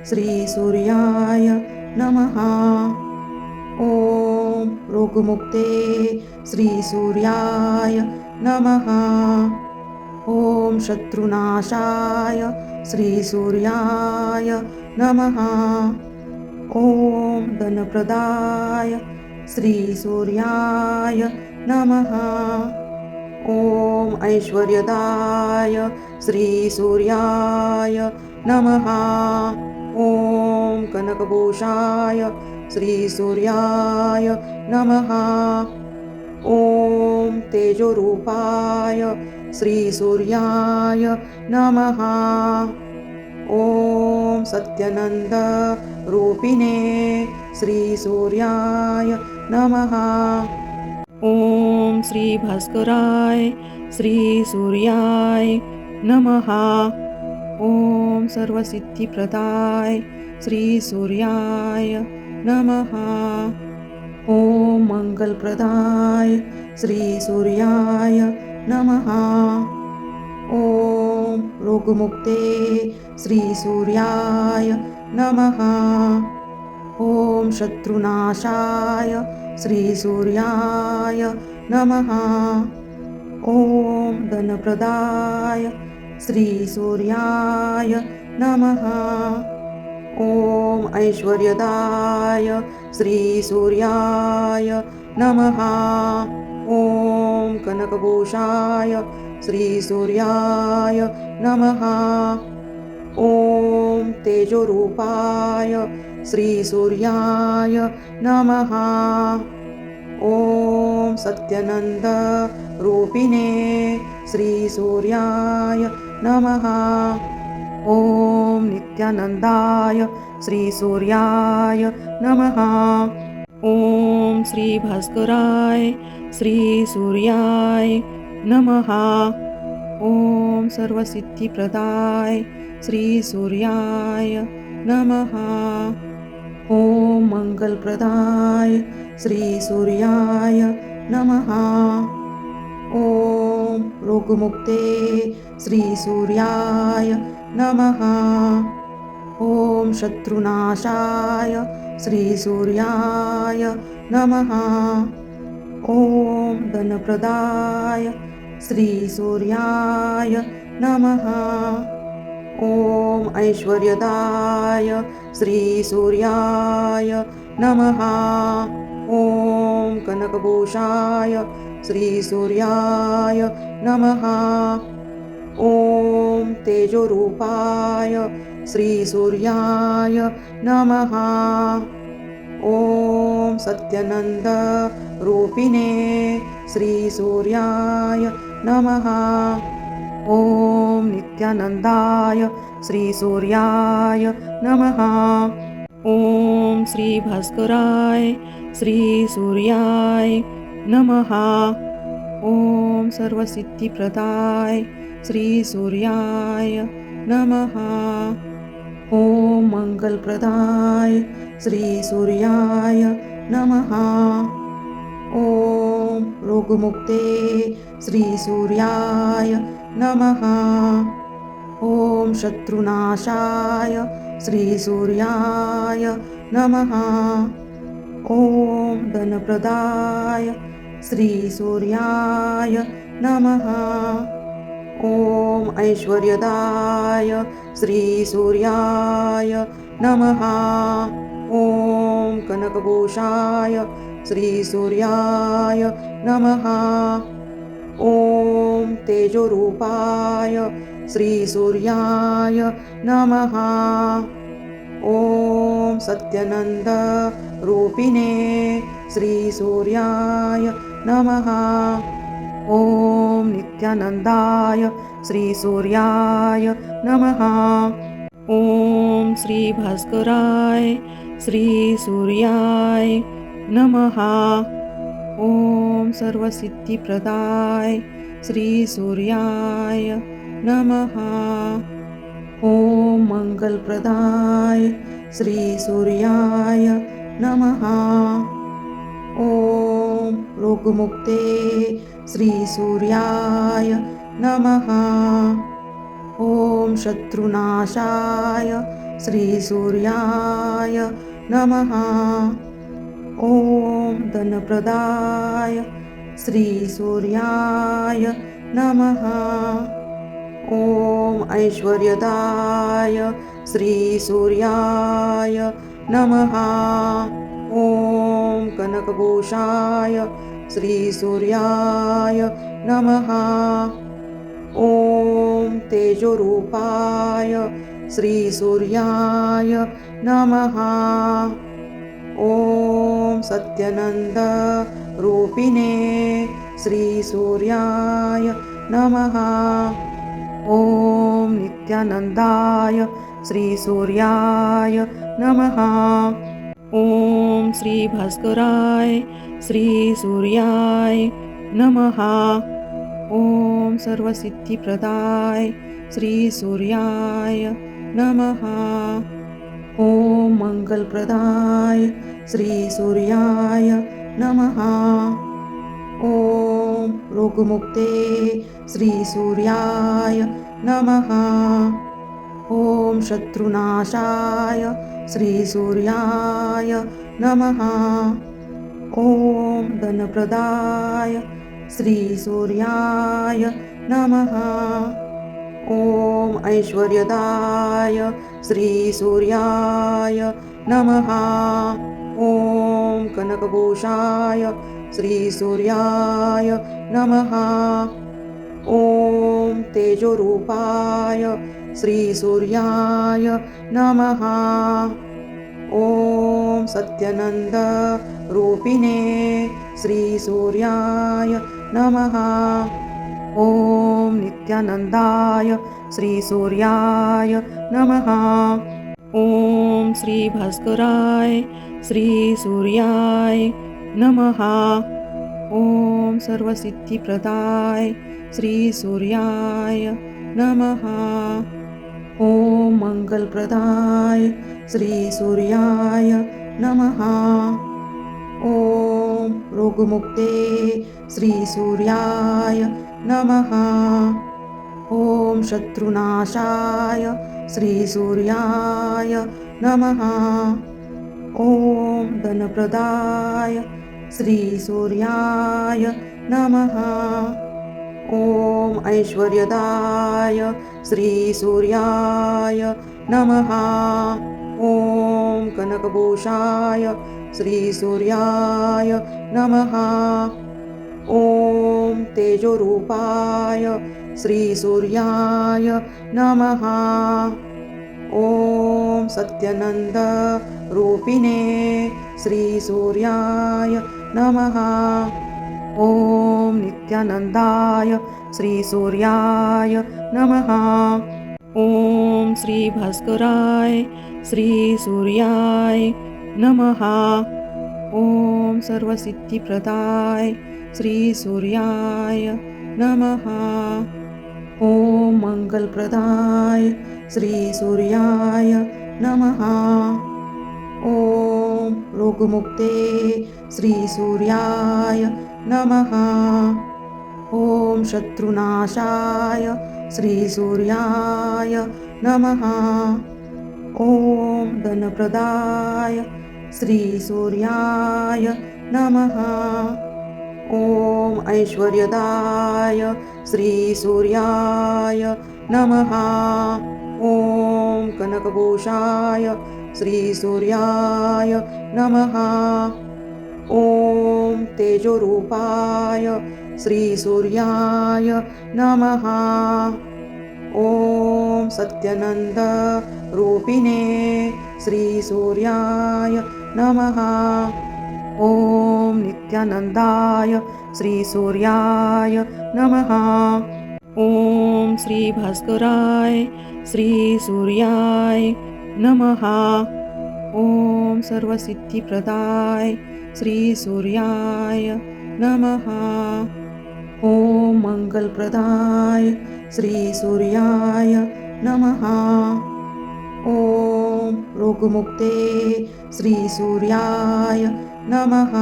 B: श्रीसूर्याय नमः। ॐ रोगमुक्ते श्रीसूर्याय नमः। ॐ शत्रुनाशाय श्रीसूर्याय नमः। ॐ धनप्रदाय श्रीसूर्याय नमः। ॐ ऐश्वर्यदाय श्रीसूर्याय नमः। ॐ कनकभूषाय श्रीसूर्याय नमः। ॐ तेजोरूपाय श्रीसूर्याय नमः। ॐ सत्यनन्दरूपिणे श्रीसूर्याय नमः। ॐ श्रीभास्कराय श्रीसूर्याय नमः। ॐ सर्वसिद्धिप्रदाय श्रीसूर्याय नमः। ॐ मङ्गलप्रदाय श्रीसूर्याय नमः। ॐ रोगमुक्ते श्रीसूर्याय नमः। ॐ शत्रुनाशाय श्रीसूर्याय नमः। ॐ धनप्रदाय श्रीसूर्याय नमः। ॐ ऐश्वर्यदाय श्रीसूर्याय नमः। ॐ कनकभूषाय श्रीसूर्याय नमः। ॐ तेजोरूपाय श्रीसूर्याय नमः। ॐ सत्यनन्दरूपिणे श्रीसूर्याय नमः। ॐ नित्यानन्दाय श्रीसूर्याय नमः। ॐ श्रीभास्कराय श्रीसूर्याय नमः। ॐ सर्वसिद्धिप्रदाय श्रीसूर्याय नमः। ॐ मङ्गलप्रदाय श्रीसूर्याय नमः। ॐ रोगमुक्ते श्रीसूर्याय नमः। ॐ शत्रुनाशाय श्रीसूर्याय नमः। ॐ धनप्रदाय श्रीसूर्याय नमः। ॐ ऐश्वर्यदाय श्रीसूर्याय नमः। ॐ कनकभूषाय श्रीसूर्याय नमः। ॐ तेजोरूपाय श्रीसूर्याय नमः। ॐ सत्यनन्दरूपिणे श्रीसूर्याय नमः। ॐ नित्यानन्दाय श्रीसूर्याय नमः। ॐ श्रीभास्कराय श्रीसूर्याय नमः। ॐ सर्वसिद्धिप्रदाय श्रीसूर्याय नमः। ॐ मङ्गलप्रदाय श्रीसूर्याय नमः। ॐ रोगमुक्ते श्रीसूर्याय नमः। ॐ शत्रुनाशाय श्रीसूर्याय नमः। ॐ धनप्रदाय श्रीसूर्याय नमः। ॐ ऐश्वर्यदाय श्रीसूर्याय नमः। ॐ कनकभूषाय श्रीसूर्याय नमः। ॐ तेजोरूपाय श्रीसूर्याय नमः। ॐ सत्यनन्दरूपिणे श्रीसूर्याय नमः। ॐ नित्यानन्दाय श्रीसूर्याय नमः। ॐ श्रीभास्कराय श्रीसूर्याय नमः। ॐ सर्वसिद्धिप्रदाय श्रीसूर्याय नमः। ॐ मङ्गलप्रदाय श्रीसूर्याय नमः। ॐ रोगमुक्ते श्रीसूर्याय नमः। ॐ शत्रुनाशाय श्रीसूर्याय नमः। ॐ धनप्रदाय श्रीसूर्याय नमः। ॐ ऐश्वर्यदाय श्रीसूर्याय नमः। ॐ कनकभूषाय श्रीसूर्याय नमः। ॐ तेजोरूपाय श्रीसूर्याय नमः। ॐ सत्यनन्दरूपिणे श्रीसूर्याय नमः। ॐ नित्यानन्दाय श्रीसूर्याय नमः। ॐ श्रीभास्कराय श्रीसूर्याय नमः। ॐ सर्वसिद्धिप्रदाय श्रीसूर्याय नमः। ॐ मङ्गलप्रदाय श्रीसूर्याय नमः। ॐ रोगमुक्ते श्रीसूर्याय नमः। ॐ शत्रुनाशाय श्रीसूर्याय नमः। ॐ धनप्रदाय श्रीसूर्याय नमः। ॐ ऐश्वर्यदाय श्रीसूर्याय नमः। ॐ कनकभूषाय श्रीसूर्याय नमः। ॐ तेजोरूपाय श्रीसूर्याय नमः। ॐ सत्यनन्दरूपिणे श्रीसूर्याय नमः। ॐ नित्यानन्दाय श्रीसूर्याय नमः। ॐ श्रीभास्कराय श्रीसूर्याय नमः। ॐ सर्वसिद्धिप्रदाय श्रीसूर्याय नमः। ॐ मङ्गलप्रदाय श्रीसूर्याय नमः। ॐ रोगमुक्ते श्रीसूर्याय नमः। ॐ शत्रुनाशाय श्रीसूर्याय नमः। ॐ धनप्रदाय श्रीसूर्याय नमः। ॐ ऐश्वर्यदाय श्रीसूर्याय नमः। ॐ कनकभूषाय श्रीसूर्याय नमः। ॐ तेजोरूपाय श्रीसूर्याय नमः। ॐ सत्यनन्द रूपिणे श्रीसूर्याय नमः। ॐ नित्यानन्दाय श्रीसूर्याय नमः। ॐ श्रीभास्कराय श्रीसूर्याय नमः। ॐ सर्वसिद्धिप्रदाय श्रीसूर्याय नमः। ॐ मङ्गलप्रदाय श्रीसूर्याय नमः। ॐ रोगमुक्ते श्रीसूर्याय नमः। ॐ शत्रुनाशाय श्रीसूर्याय नमः। ॐ धनप्रदाय श्रीसूर्याय नमः। ॐ ऐश्वर्यदाय श्रीसूर्याय नमः। ॐ कनकभूषाय श्रीसूर्याय नमः। ॐ तेजोरूपाय श्रीसूर्याय नमः। ॐ सत्यनन्द रूपिणे श्रीसूर्याय नमः। ॐ नित्यानन्दाय श्रीसूर्याय नमः। ॐ श्रीभास्कराय श्रीसूर्याय नमः। ॐ सर्वसिद्धिप्रदाय श्रीसूर्याय नमः। ॐ मङ्गलप्रदाय श्रीसूर्याय नमः। ॐ रोगमुक्ते श्रीसूर्याय नमः।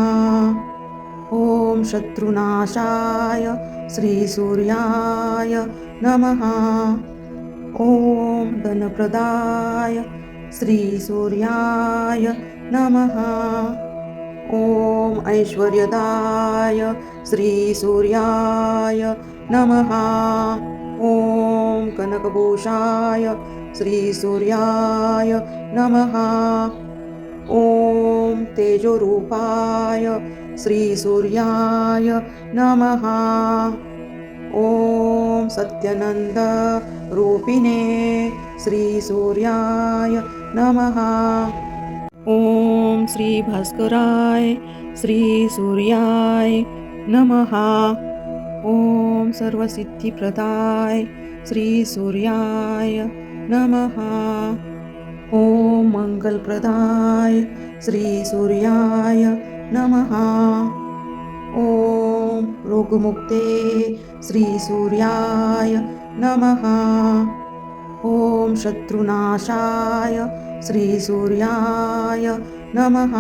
B: ॐ शत्रुनाशाय श्रीसूर्याय नमः। ॐ धनप्रदाय श्रीसूर्याय नमः। ॐ ऐश्वर्यदाय श्रीसूर्याय नमः। ॐ कनकभूषाय श्रीसूर्याय नमः। ॐ तेजोरूपाय श्रीसूर्याय नमः। ॐ सत्यनन्द रूपिणे श्रीसूर्याय नमः। ॐ श्रीभास्कराय श्रीसूर्याय नमः। ॐ सर्वसिद्धिप्रदाय श्रीसूर्याय नमः। ॐ मङ्गलप्रदाय श्रीसूर्याय नमः। ॐ रोगमुक्ते श्रीसूर्याय नमः। ॐ शत्रुनाशाय श्रीसूर्याय नमः।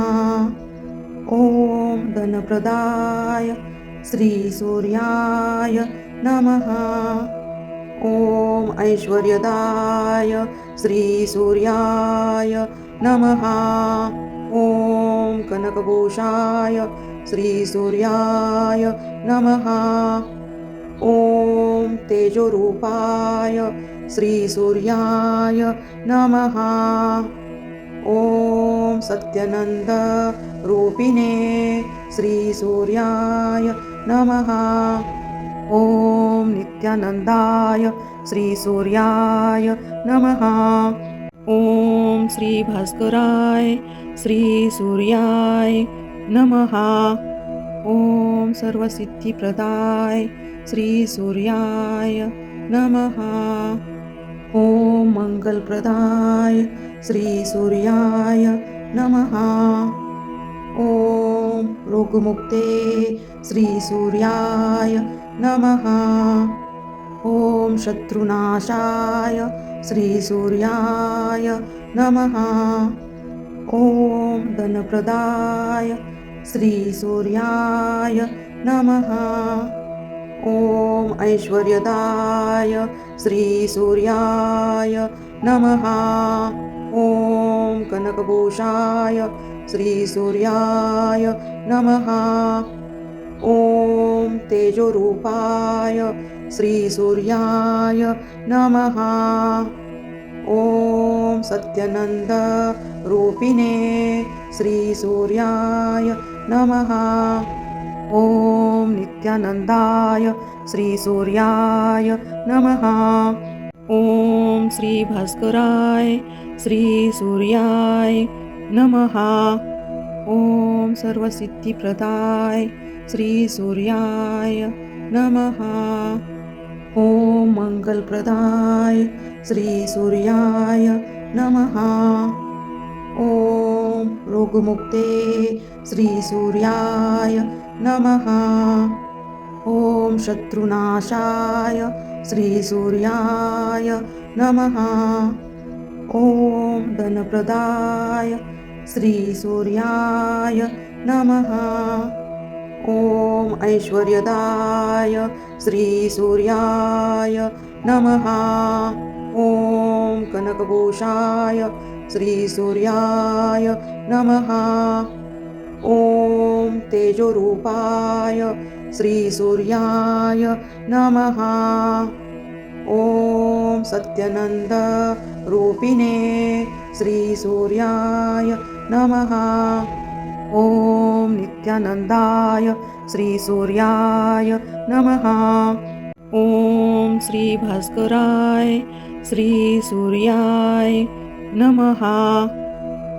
B: ॐ धनप्रदाय श्रीसूर्याय नमः। ॐ ऐश्वर्यदाय श्रीसूर्याय नमः। ॐ कनकभूषाय श्रीसूर्याय नमः। ॐ तेजोरूपाय श्रीसूर्याय नमः। ॐ सत्यनन्द रूपिणे श्रीसूर्याय नमः। ॐ नित्यानन्दाय श्रीसूर्याय नमः। ॐ श्रीभास्कराय श्रीसूर्याय नमः। ॐ सर्वसिद्धिप्रदाय श्रीसूर्याय नमः। ॐ मङ्गलप्रदाय श्रीसूर्याय नमः। ॐ रोगमुक्ते श्रीसूर्याय नमः। ॐ शत्रुनाशाय श्रीसूर्याय नमः। ॐ धनप्रदाय श्रीसूर्याय नमः। ॐ ऐश्वर्यदाय श्रीसूर्याय नमः। ॐ कनकभूषाय श्रीसूर्याय नमः। ॐ तेजोरूपाय श्रीसूर्याय नमः। ॐ सत्यनन्द रूपिणे श्रीसूर्याय नमः। ॐ नित्यानन्दाय श्रीसूर्याय नमः। ॐ श्री भास्कराय श्री सूर्याय नमः. ॐ सर्वसिद्धिप्रदाय श्री सूर्याय नमः. ॐ मंगलप्रदाय श्री सूर्याय नमः. ॐ रोगमुक्ते श्री सूर्याय नमः. ॐ शत्रुनाशाय श्री सूर्याय नमः. ॐ धनप्रदाय श्री सूर्याय नमः. ॐ ऐश्वर्यदाय श्री सूर्याय नमः. ॐ कनकभूषाय श्री सूर्याय नमः. ॐ तेजोरूपाय श्री सूर्याय नमः. ॐ सत्यानंद रूपिणे श्री सूर्याय नमः. ॐ नित्यानंदाय श्री सूर्याय नमः. ॐ श्री भास्कराय श्री सूर्याय नमः.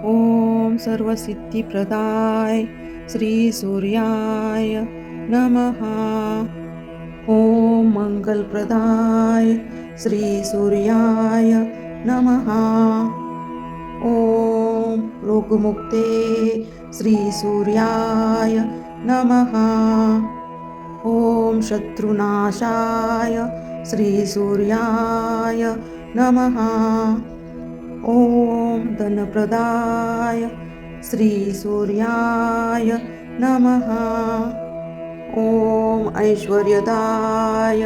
B: ॐ सर्वसिद्धिप्रदाय श्री सूर्याय नमः. ॐ मंगलप्रदाय श्री सूर्याय नमः. ॐ रोगमुक्ते श्री सूर्याय नमः. ॐ शत्रुनाशाय श्री सूर्याय नमः. ॐ धनप्रदाय श्री सूर्याय नमः. ॐ ऐश्वर्यदाय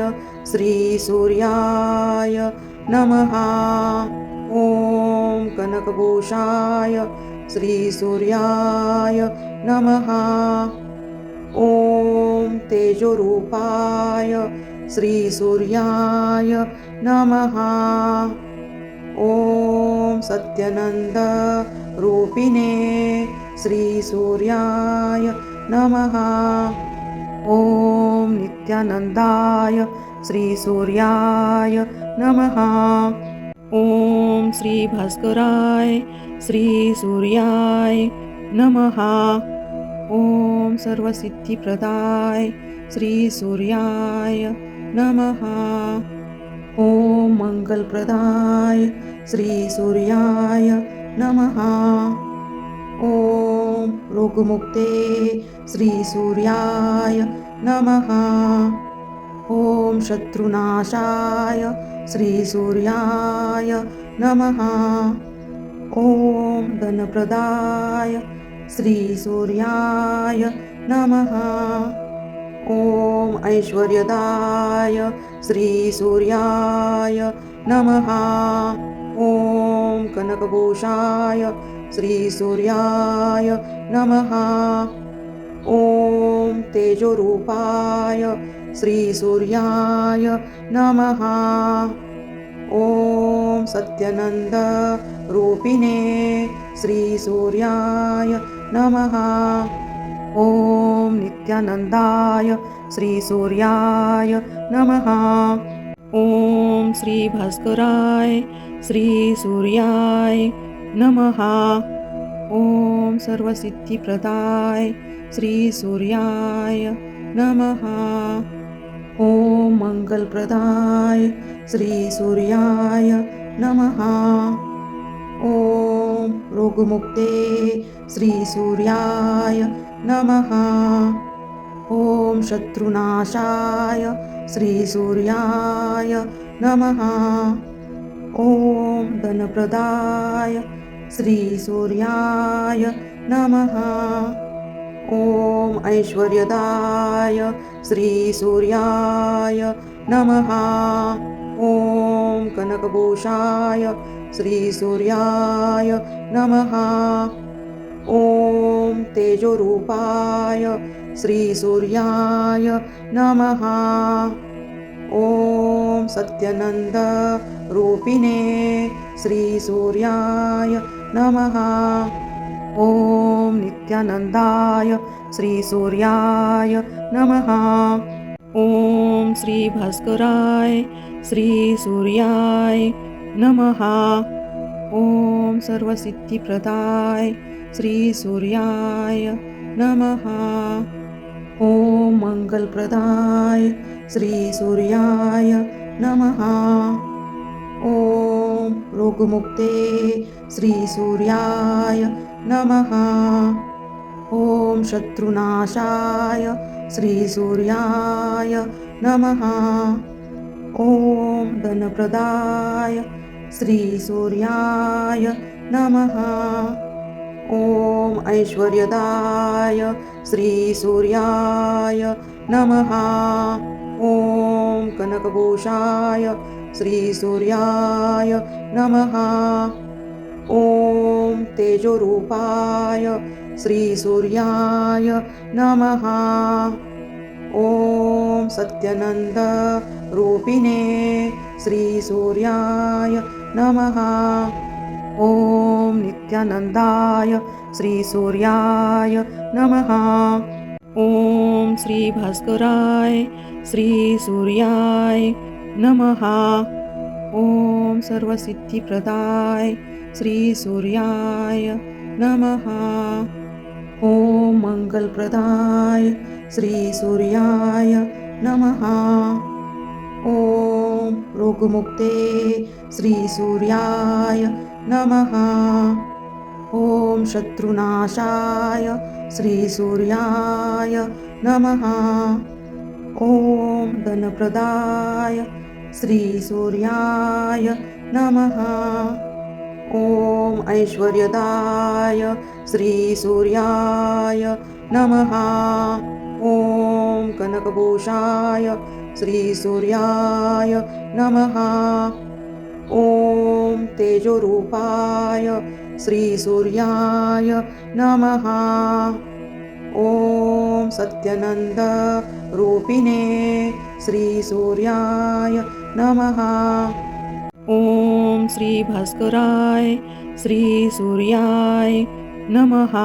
B: श्री सूर्याय नमः. ॐ कनकभूषाय श्री सूर्याय नमः. ॐ तेजोरूपाय श्री सूर्याय नमः. ॐ सत्यानंद रूपिणे श्री सूर्याय नमः. ॐ नित्यानंदाय श्री सूर्याय नमः. ॐ श्री भास्कराय श्री सूर्याय नमः. ॐ सर्वसिद्धिप्रदाय श्री सूर्याय नमः. ॐ मंगलप्रदाय श्री सूर्याय नमः. ॐ रोगमुक्ते श्री सूर्याय नमः. ॐ शत्रुनाशाय श्री सूर्याय नमः. ॐ धनप्रदाय श्री सूर्याय नमः. ॐ ऐश्वर्यदाय श्री सूर्याय नमः. ॐ कनकभूषाय श्री सूर्याय नमः. ॐ तेजोरूपाय श्री सूर्याय नमः. ॐ सत्यानंद रूपिणे श्री सूर्याय नमः. ॐ नित्यानंदाय श्री सूर्याय नमः. ॐ श्री भास्कराय श्री सूर्याय नमः. ॐ सर्वसिद्धिप्रदाय श्री सूर्याय नमः. ॐ मंगलप्रदाय श्री सूर्याय नमः. ॐ रोगमुक्ते श्री सूर्याय नमः. ॐ शत्रुनाशाय श्री सूर्याय नमः. ॐ धनप्रदाय श्री सूर्याय नमः. ॐ ऐश्वर्यदाय श्री सूर्याय नमः. ॐ कनकभूषाय श्री सूर्याय नमः. ॐ तेजोरूपाय श्री सूर्याय नमः. ॐ सत्यानंद रूपिणे श्री सूर्याय नमः. ॐ नित्यानंदाय श्री सूर्याय नमः. ॐ
A: श्री भास्कराय श्री सूर्याय नमः. ओम सर्वसिद्धिप्रदाय श्री सूर्याय नमः. ओम मंगलप्रदाय श्री सूर्याय नमः. ओम रोगमुक्ते श्री सूर्याय नमः. ओम शत्रुनाशाय श्री सूर्याय नमः. ओम धनप्रदाय श्री सूर्याय नमः. ओम ऐश्वर्यदाय श्री सूर्याय नमः. ओम कनकभूषाय श्री सूर्याय नमः. ओम तेजोरूपाय श्री सूर्याय नमः. ओम सत्यानंद रूपिणे श्री सूर्याय नमः. ओम नित्यानंदाय श्री सूर्याय नमः. ओम श्री भास्कराय श्री सूर्याय नमः. ओम सर्वसिद्धिप्रदाय श्री सूर्याय नमः. ओम मंगलप्रदाय श्री सूर्याय नमः. ओम रोगमुक्ते श्री सूर्याय नमः. ओम शत्रुनाशाय श्री सूर्याय नमः. ओम धनप्रदाय श्री सूर्याय नमः. ओम ऐश्वर्यदाय श्री सूर्याय नमः. ओम कनकभूषाय श्री सूर्याय नमः. ओम तेजोरूपाय श्री सूर्याय नमः. ओम सत्यानंद रूपिणे श्री सूर्याय नमः. ओम श्री भास्कराय श्री सूर्याय नमः.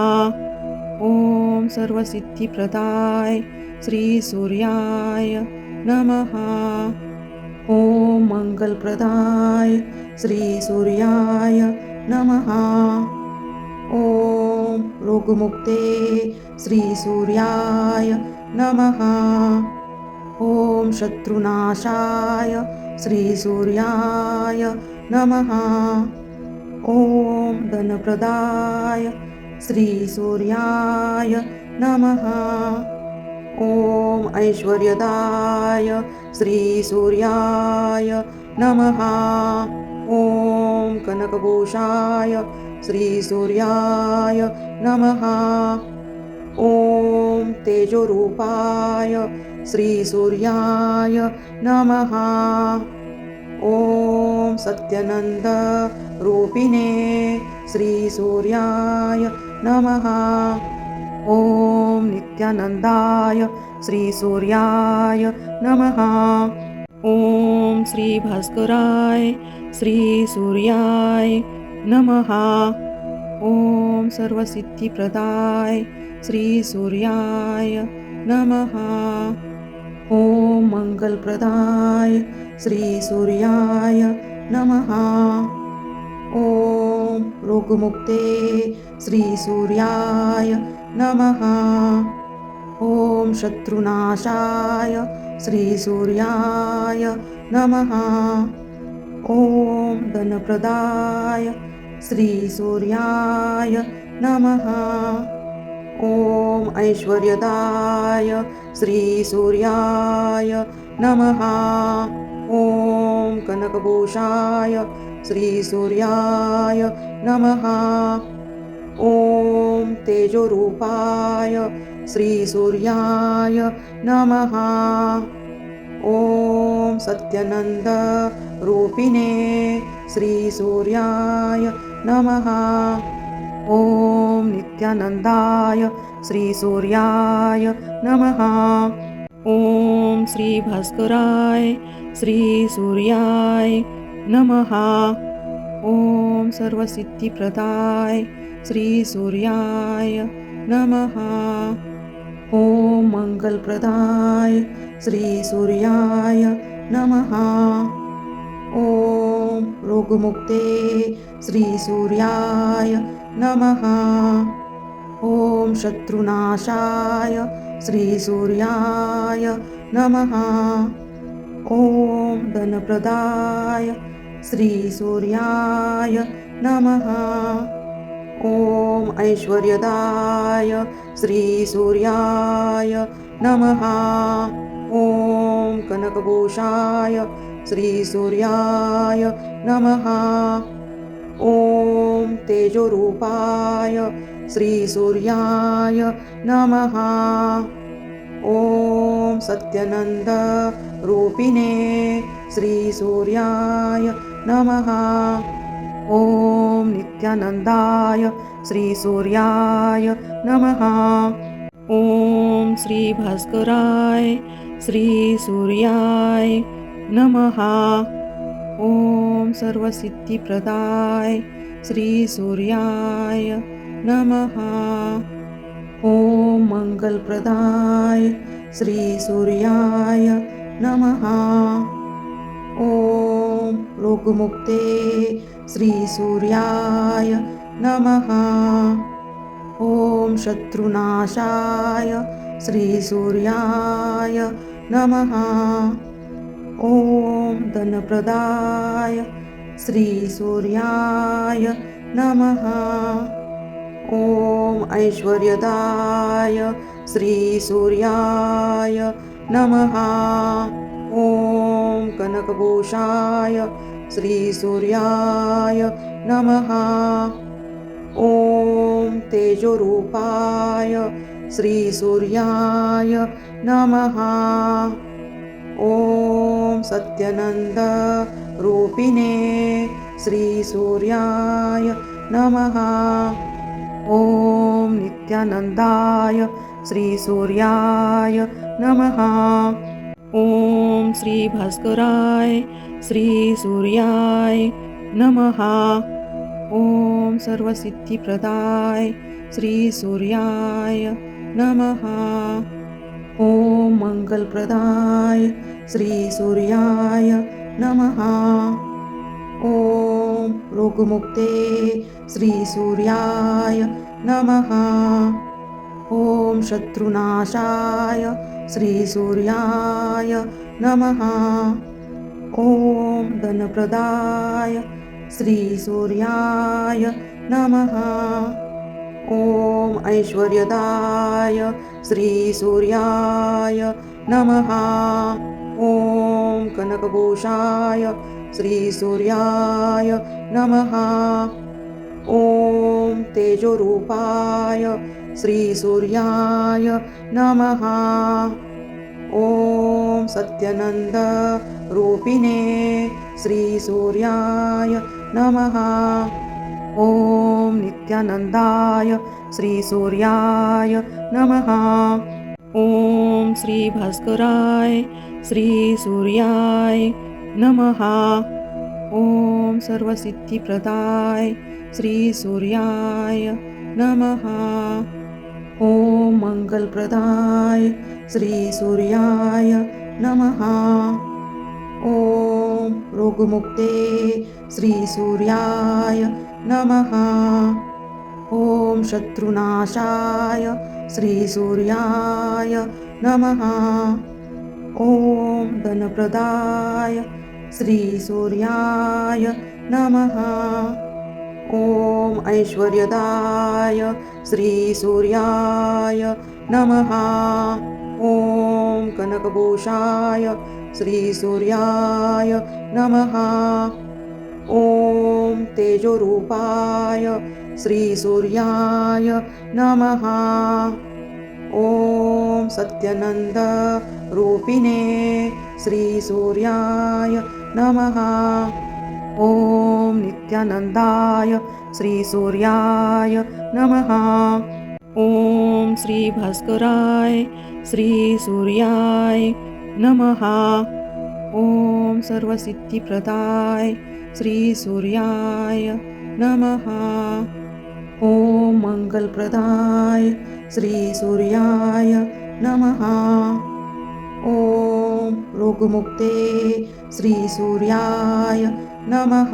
A: ओम सर्वसिद्धिप्रदाय श्री सूर्याय नमः. ओम मंगलप्रदाय श्री सूर्याय नमः. ओम रोगमुक्ते श्री सूर्याय नमः. ओम शत्रुनाशाय श्री सूर्याय नमः. ओम धनप्रदाय श्री सूर्याय नमः. ओम ऐश्वर्यदाय श्री सूर्याय नमः. ओम कनकभूषाय श्री सूर्याय नमः. ओम तेजोरूपाय श्री सूर्याय नमः. ओम सत्यानंद रूपिणे श्री सूर्याय नमः. ओम नित्यानंदाय श्री सूर्याय नमः. ओम श्री भास्कराय श्री सूर्याय नमः. ओम सर्वसिद्धिप्रदाय श्री सूर्याय नमः. ओम मंगलप्रदाय श्री सूर्याय नमः. ओम रोगमुक्ते श्री सूर्याय नमः. ओम शत्रुनाशाय श्री सूर्याय नमः. ओम धनप्रदाय श्री सूर्याय नमः. ओम ऐश्वर्यदाय श्री सूर्याय नमः. ओम कनकभूषाय श्री सूर्याय नमः. ओम तेजोरूपाय श्री सूर्याय नमः. ओम सत्यानंद रूपिणे श्री सूर्याय नमः. ओम नित्यानंदाय श्री सूर्याय नमः. ओम श्री भास्कराय श्री सूर्याय नमः. ओम सर्वसिद्धिप्रदाय श्री सूर्याय नमः. ओम मंगलप्रदाय
B: श्रीसूर्याय नमः। ॐ रोगमुक्ते श्रीसूर्याय नमः। ॐ शत्रुनाशाय श्रीसूर्याय नमः। ॐ धनप्रदाय श्रीसूर्याय नमः। ॐ ऐश्वर्यदाय श्रीसूर्याय नमः। ॐ कनकभूषाय श्रीसूर्याय नमः। ॐ तेजोरूपाय श्रीसूर्याय नमः। ॐ सत्यनन्द रूपिणे श्रीसूर्याय नमः। ॐ नित्यानन्दाय श्रीसूर्याय नमः। ॐ श्रीभास्कराय श्रीसूर्याय नमः। ॐ सर्वसिद्धिप्रदाय श्रीसूर्याय नमः। ॐ मङ्गलप्रदाय श्रीसूर्याय नमः। ॐ रोगमुक्ते श्रीसूर्याय नमः। ॐ शत्रुनाशाय श्रीसूर्याय नमः। ॐ धनप्रदाय श्रीसूर्याय नमः। ॐ ऐश्वर्यदाय श्रीसूर्याय नमः। ॐ कनकभूषाय श्रीसूर्याय नमः। ॐ तेजोरूपाय श्रीसूर्याय नमः। ॐ सत्यनन्द रूपिणे श्रीसूर्याय नमः। ॐ नित्यानन्दाय श्रीसूर्याय नमः। ॐ श्रीभास्कराय श्रीसूर्याय नमः। ॐ सर्वसिद्धिप्रदाय श्रीसूर्याय नमः। ॐ मङ्गलप्रदाय श्रीसूर्याय नमः। ॐ रोगमुक्ते श्रीसूर्याय नमः। ॐ शत्रुनाशाय श्रीसूर्याय नमः। ॐ धनप्रदाय श्रीसूर्याय नमः। ॐ ऐश्वर्यदाय श्रीसूर्याय नमः। ॐ कनकभूषाय श्रीसूर्याय नमः। ॐ तेजोरूपाय श्रीसूर्याय नमः। ॐ सत्यनन्द रूपिणे श्रीसूर्याय नमः। ॐ नित्यानन्दाय श्रीसूर्याय नमः। ॐ श्रीभास्कराय श्रीसूर्याय नमः। ॐ सर्वसिद्धिप्रदाय श्रीसूर्याय नमः। ॐ मङ्गलप्रदाय श्रीसूर्याय नमः। ॐ रोगमुक्ते श्रीसूर्याय नमः। ॐ शत्रुनाशाय श्रीसूर्याय नमः। ॐ धनप्रदाय श्रीसूर्याय नमः। ॐ ऐश्वर्यदाय श्रीसूर्याय नमः। ॐ कनकभूषाय श्रीसूर्याय नमः। ॐ तेजोरूपाय श्रीसूर्याय नमः। ॐ सत्यनन्द रूपिणे श्रीसूर्याय नमः। ॐ नित्यानन्दाय श्रीसूर्याय नमः। ॐ श्रीभास्कराय श्रीसूर्याय नमः। ॐ सर्वसिद्धिप्रदाय श्रीसूर्याय नमः। ॐ मङ्गलप्रदाय श्रीसूर्याय नमः। ॐ रोगमुक्ते श्रीसूर्याय नमः।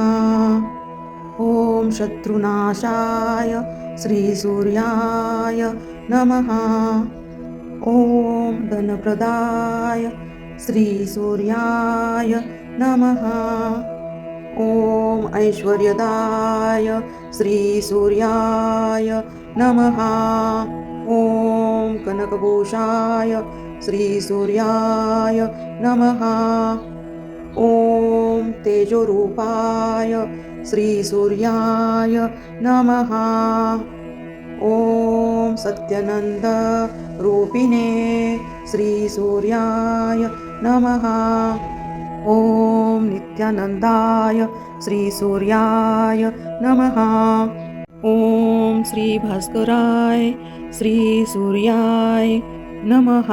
B: ॐ शत्रुनाशाय श्रीसूर्याय नमः। ॐ धनप्रदाय श्रीसूर्याय नमः। ॐ ऐश्वर्यदाय श्रीसूर्याय नमः। ॐ कनकभूषाय श्रीसूर्याय नमः। ॐ तेजोरूपाय श्रीसूर्याय नमः। ॐ सत्यानंद रूपिणे श्रीसूर्याय नमः। ॐ नित्यानंदाय श्रीसूर्याय नमः। ॐ श्रीभास्कराय श्रीसूर्याय नमः।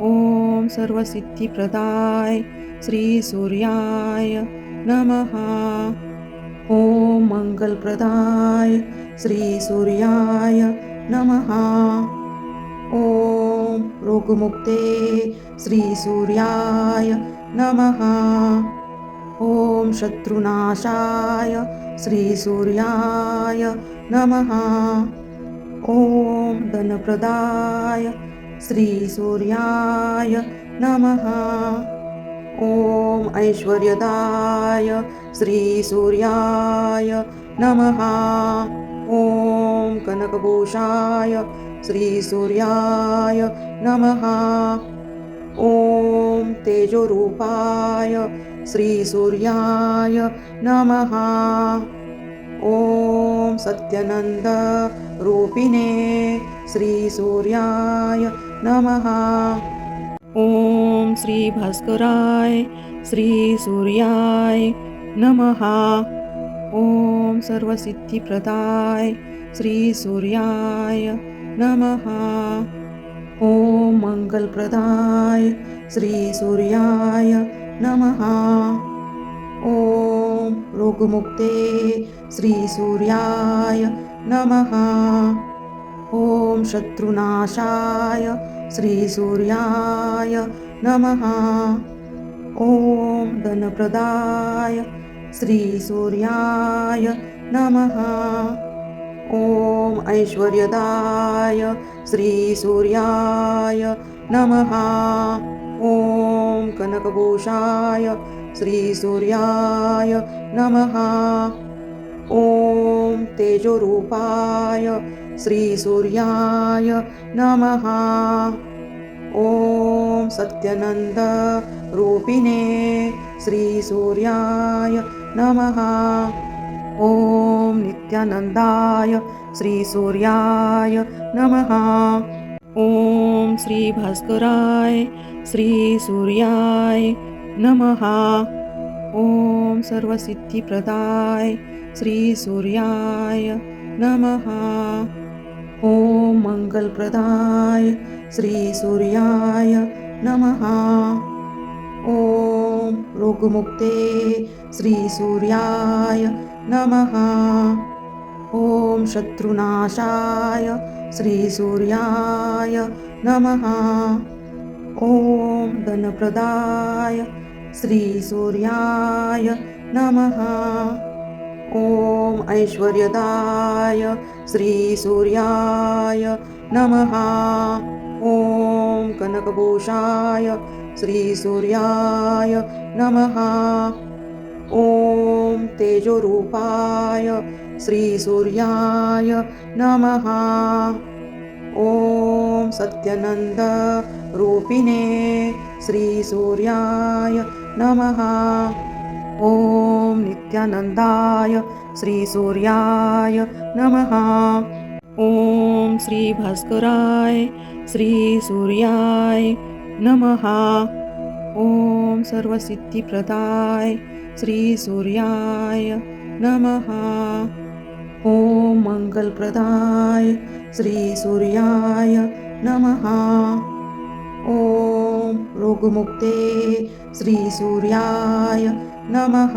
B: ॐ सर्वसिद्धिप्रदाय श्रीसूर्याय नमः। ॐ मंगलप्रदाय श्रीसूर्याय नमः। ॐ रोगमुक्ते श्रीसूर्याय नमः। ॐ शत्रुनाशाय श्रीसूर्याय नमः। ॐ धनप्रदाय श्रीसूर्याय नमः। ॐ ऐश्वर्यदाय श्रीसूर्याय नमः। ॐ कनकभूषाय श्रीसूर्याय नमः। ॐ तेजोरूपाय श्रीसूर्याय नमः। ॐ सत्यानंद रूपिणे श्रीसूर्याय नमः। ॐ श्रीभास्कराय श्रीसूर्याय नमः। ॐ सर्वसिद्धिप्रदाय श्रीसूर्याय नमः। ॐ मंगलप्रदाय श्रीसूर्याय नमः। ॐ रोगमुक्ते श्रीसूर्याय नमः। ॐ शत्रुनाशाय श्रीसूर्याय नमः। ॐ धनप्रदाय श्रीसूर्याय नमः। ॐ ऐश्वर्यदाय श्रीसूर्याय नमः। ॐ कनकभूषाय श्रीसूर्याय नमः। ॐ तेजोरूपाय श्रीसूर्याय नमः। ॐ सत्यानंद रूपिणे श्रीसूर्याय नमः। ॐ नित्यानंदाय श्रीसूर्याय नमः। ॐ श्रीभास्कराय श्रीसूर्याय नमः। ॐ सर्वसिद्धिप्रदाय श्रीसूर्याय नमः। ॐ मंगलप्रदाय श्रीसूर्याय नमः। ॐ रोगमुक्ते श्रीसूर्याय नमः। ॐ शत्रुनाशाय श्रीसूर्याय नमः। ॐ धनप्रदाय श्रीसूर्याय नमः। ॐ ऐश्वर्यदाय श्रीसूर्याय नमः। ॐ कनकभूषाय श्रीसूर्याय नमः। ॐ तेजोरूपाय श्रीसूर्याय नमः। ॐ सत्यानंद रूपिणे श्रीसूर्याय नमः। ॐ नित्यानंदाय श्रीसूर्याय नमः। ॐ श्रीभास्कराय श्रीसूर्याय नमः। ॐ सर्वसिद्धिप्रदाय श्रीसूर्याय नमः। ॐ मंगलप्रदाय श्रीसूर्याय नमः। ॐ रोगमुक्ते श्रीसूर्याय नमः।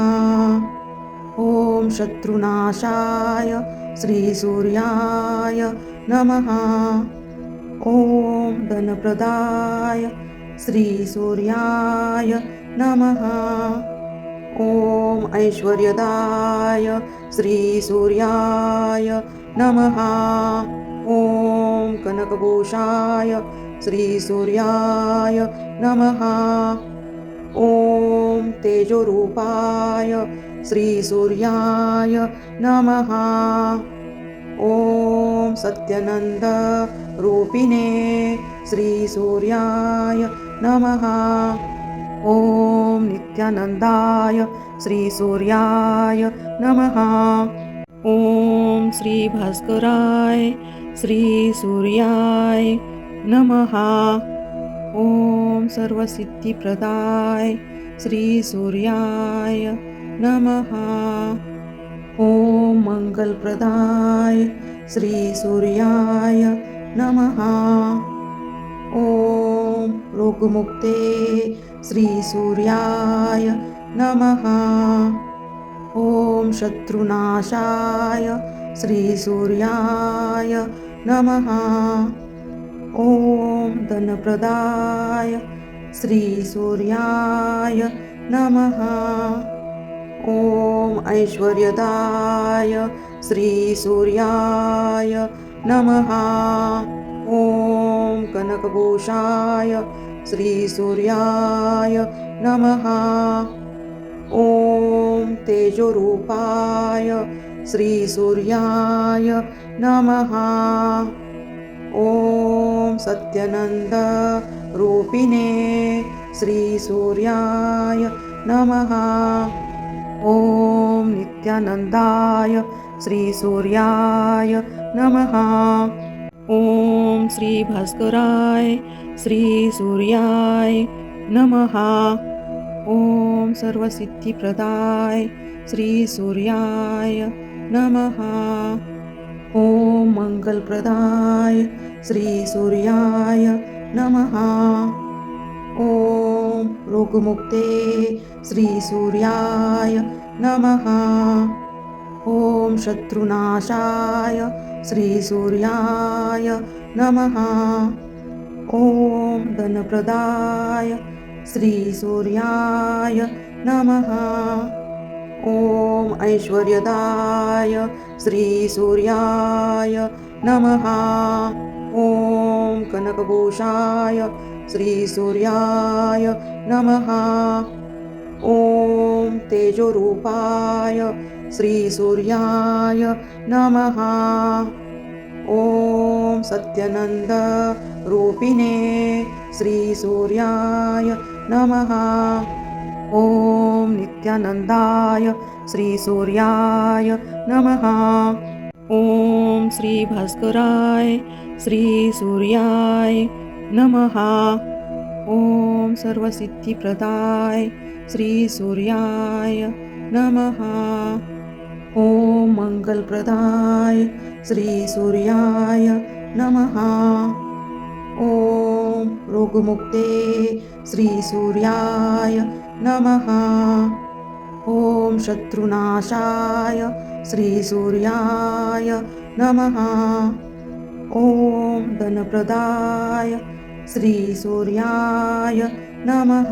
B: ॐ शत्रुनाशाय श्रीसूर्याय नमः। ॐ धनप्रदाय श्रीसूर्याय नमः। ॐ ऐश्वर्यदाय श्रीसूर्याय नमः। ॐ कनकभूषाय श्रीसूर्याय नमः। ॐ तेजोरूपाय श्रीसूर्याय नमः। ॐ सत्यनन्दरूपिणे श्रीसूर्याय नमः। ॐ नित्यानन्दाय श्रीसूर्याय नमः। ॐ श्रीभास्कराय श्रीसूर्याय नमः। ॐ सर्वसिद्धिप्रदाय श्रीसूर्याय नमः। ॐ मङ्गलप्रदाय श्रीसूर्याय नमः। ॐ रोगमुक्ते श्रीसूर्याय नमः। ॐ शत्रुनाशाय श्रीसूर्याय नमः। ॐ धनप्रदाय श्रीसूर्याय नमः। ॐ ऐश्वर्यदाय श्रीसूर्याय नमः। ॐ कनकभूषाय श्रीसूर्याय नमः। ॐ तेजोरूपाय श्रीसूर्याय नमः। ॐ सत्यनन्दरूपिणे श्रीसूर्याय नमः। ॐ नित्यानन्दाय श्रीसूर्याय नमः। ॐ श्रीभास्कराय श्रीसूर्याय नमः। ॐ सर्वसिद्धिप्रदाय श्रीसूर्याय नमः। ॐ मङ्गलप्रदाय श्रीसूर्याय नमः। ॐ रोगमुक्ते श्रीसूर्याय नमः। ॐ शत्रुनाशाय श्रीसूर्याय नमः। ॐ धनप्रदाय श्रीसूर्याय नमः। ॐ ऐश्वर्यदाय श्रीसूर्याय नमः। ॐ कनकभूषाय श्रीसूर्याय नमः। ॐ तेजोरूपाय श्रीसूर्याय नमः। ॐ सत्यनन्दरूपिणे श्रीसूर्याय नमः। ॐ नित्यानन्दाय श्रीसूर्याय नमः। ॐ श्रीभास्कराय श्रीसूर्याय नमः। ॐ सर्वसिद्धिप्रदाय श्रीसूर्याय नमः। ॐ मङ्गलप्रदाय श्रीसूर्याय नमः। ॐ रोगमुक्ते श्रीसूर्याय नमः। ॐ शत्रुनाशाय श्रीसूर्याय नमः। ॐ धनप्रदाय श्रीसूर्याय नमः।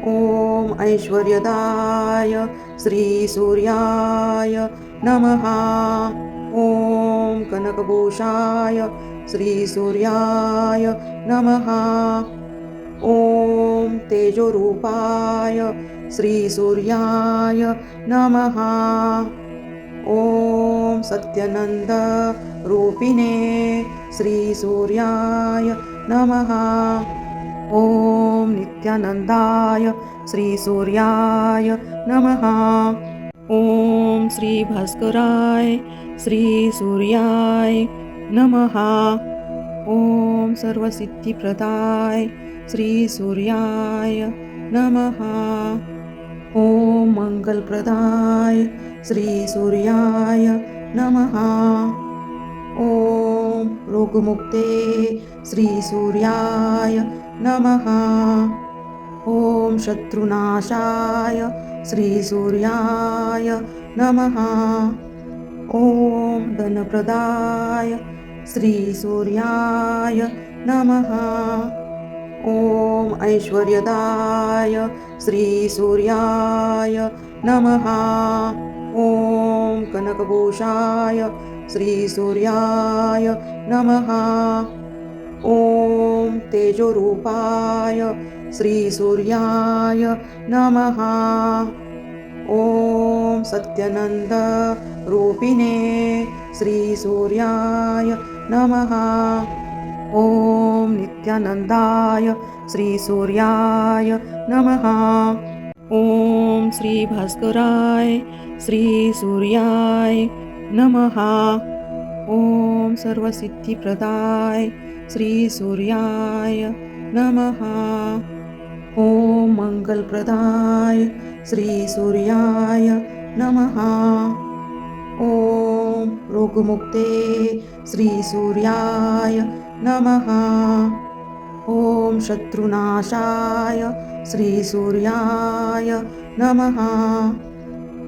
B: ॐ ऐश्वर्यदाय श्रीसूर्याय नमः। ॐ कनकभूषाय श्रीसूर्याय नमः। ॐ तेजोरूपाय श्रीसूर्याय नमः। ॐ सत्यनन्दरूपिणे श्रीसूर्याय नमः। ॐ नित्यानन्दाय श्रीसूर्याय नमः। ॐ श्रीभास्कराय श्रीसूर्याय नमः। ॐ सर्वसिद्धिप्रदाय श्रीसूर्याय नमः। ॐ मङ्गलप्रदाय श्रीसूर्याय नमः। ॐ रोगमुक्ते श्रीसूर्याय नमः। ॐ शत्रुनाशाय श्रीसूर्याय नमः। ॐ धनप्रदाय श्रीसूर्याय नमः। ॐ ऐश्वर्यदाय श्रीसूर्याय नमः। ॐ कनकभूषाय श्रीसूर्याय नमः। ॐ तेजोरूपाय श्रीसूर्याय नमः। ॐ सत्यनन्द रूपिणे श्रीसूर्याय नमः। ॐ नित्यानन्दाय श्रीसूर्याय नमः। ॐ श्रीभास्कराय श्रीसूर्याय नमः। ॐ सर्वसिद्धिप्रदाय श्रीसूर्याय नमः। ॐ मङ्गलप्रदाय श्रीसूर्याय नमः। ॐ रोगमुक्ते श्रीसूर्याय नमः। ॐ शत्रुनाशाय श्रीसूर्याय नमः।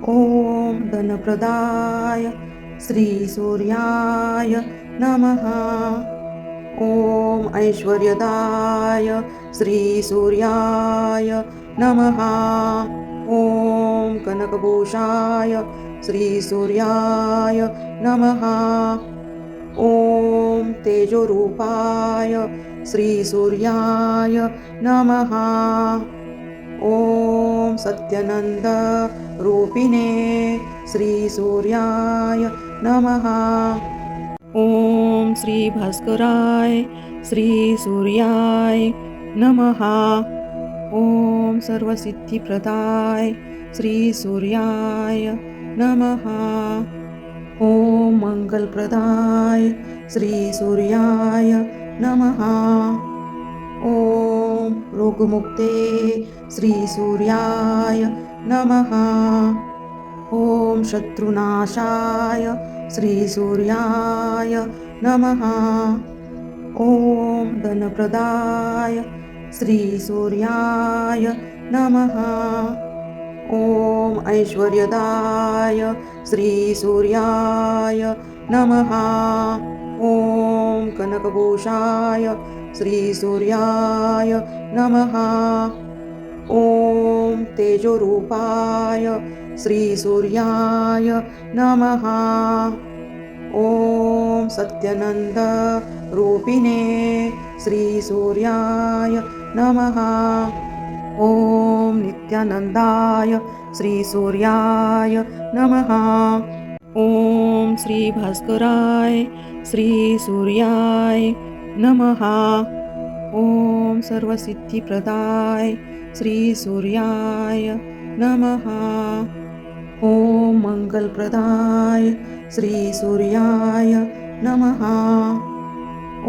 B: ॐ धनप्रदाय श्रीसूर्याय नमः। ॐ ऐश्वर्यदाय श्रीसूर्याय नमः। ॐ कनकभूषाय श्रीसूर्याय नमः। ॐ तेजोरूपाय श्रीसूर्याय नमः। ॐ सत्यनन्द रूपिणे श्रीसूर्याय नमः। ॐ श्रीभास्कराय श्रीसूर्याय नमः। ॐ सर्वसिद्धिप्रदाय श्रीसूर्याय नमः। ॐ मङ्गलप्रदाय श्रीसूर्याय नमः। ॐ रोगमुक्ते श्रीसूर्याय नमः। ॐ शत्रुनाशाय श्रीसूर्याय नमः। ॐ धनप्रदाय श्रीसूर्याय नमः। ॐ ऐश्वर्यदाय श्रीसूर्याय नमः। ॐ कनकभूषाय श्रीसूर्याय नमः। ॐ तेजोरूपाय श्रीसूर्याय नमः। ॐ सत्यनन्द रूपिणे श्रीसूर्याय नमः। ॐ नित्यानन्दाय श्रीसूर्याय नमः। ॐ श्रीभास्कराय श्रीसूर्याय नमः। ॐ सर्वसिद्धिप्रदाय श्रीसूर्याय नमः। ॐ मङ्गलप्रदाय श्रीसूर्याय नमः।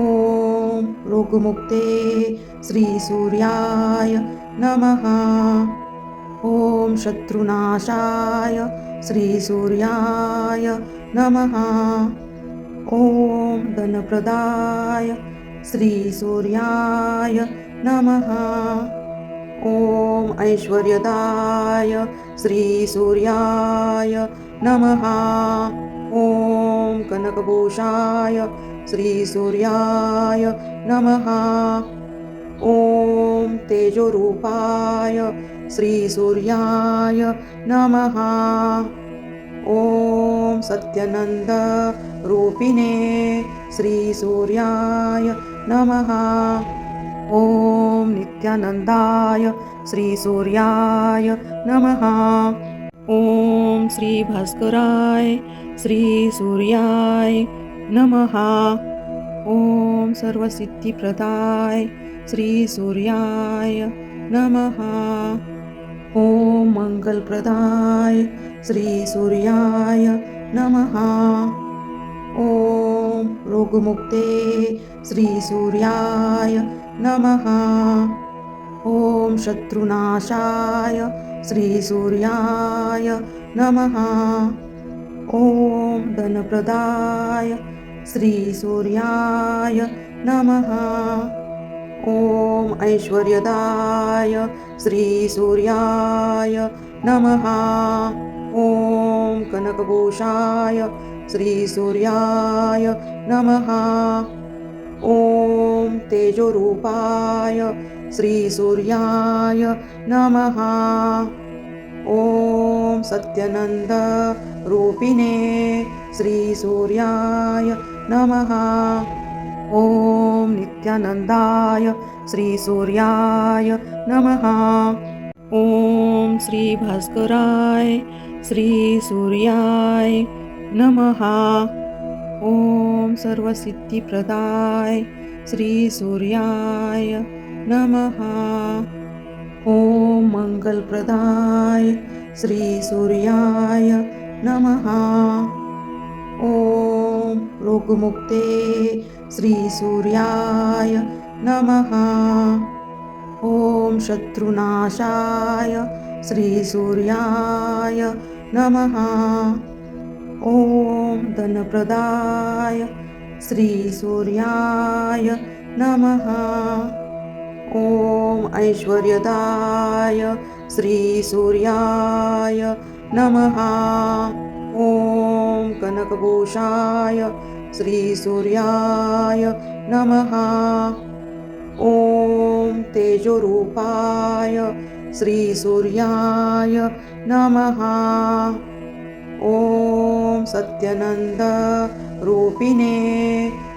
B: ॐ रोगमुक्ते श्रीसूर्याय नमः। ॐ शत्रुनाशाय श्रीसूर्याय नमः। ॐ धनप्रदाय श्रीसूर्याय नमः। ॐ ऐश्वर्यदाय श्रीसूर्याय नमः। ॐ कनकभूषाय श्रीसूर्याय नमः। ॐ तेजोरूपाय श्रीसूर्याय नमः। ॐ सत्यनन्द रूपिणे श्रीसूर्याय नमः। ॐ नित्यानन्दाय श्रीसूर्याय नमः। ॐ श्रीभास्कराय श्रीसूर्याय नमः। ॐ सर्वसिद्धिप्रदाय श्रीसूर्याय नमः। ॐ मङ्गलप्रदाय श्रीसूर्याय नमः। ॐ रोगमुक्ते श्रीसूर्याय नमः। ॐ शत्रुनाशाय श्रीसूर्याय नमः। ॐ धनप्रदाय श्रीसूर्याय नमः। ॐ ऐश्वर्यदाय श्रीसूर्याय नमः। ॐ कनकभूषाय श्रीसूर्याय नमः। ॐ तेजोरूपाय श्रीसूर्याय नमः। ॐ सत्यनन्दरूपिणे श्रीसूर्याय नमः। ॐ नित्यानन्दाय श्रीसूर्याय नमः। ॐ श्रीभास्कराय श्रीसूर्याय नमः। ॐ सर्वसिद्धिप्रदाय श्रीसूर्याय नमः। ॐ मङ्गलप्रदाय श्रीसूर्याय नमः। ॐ रोगमुक्ते श्रीसूर्याय नमः। ॐ शत्रुनाशाय श्रीसूर्याय नमः। ॐ धनप्रदाय श्रीसूर्याय नमः। ॐ ऐश्वर्यदाय श्रीसूर्याय नमः। ॐ कनकभूषाय श्रीसूर्याय नमः। ॐ तेजोरूपाय श्रीसूर्याय नमः। ॐ सत्यनन्दरूपिणे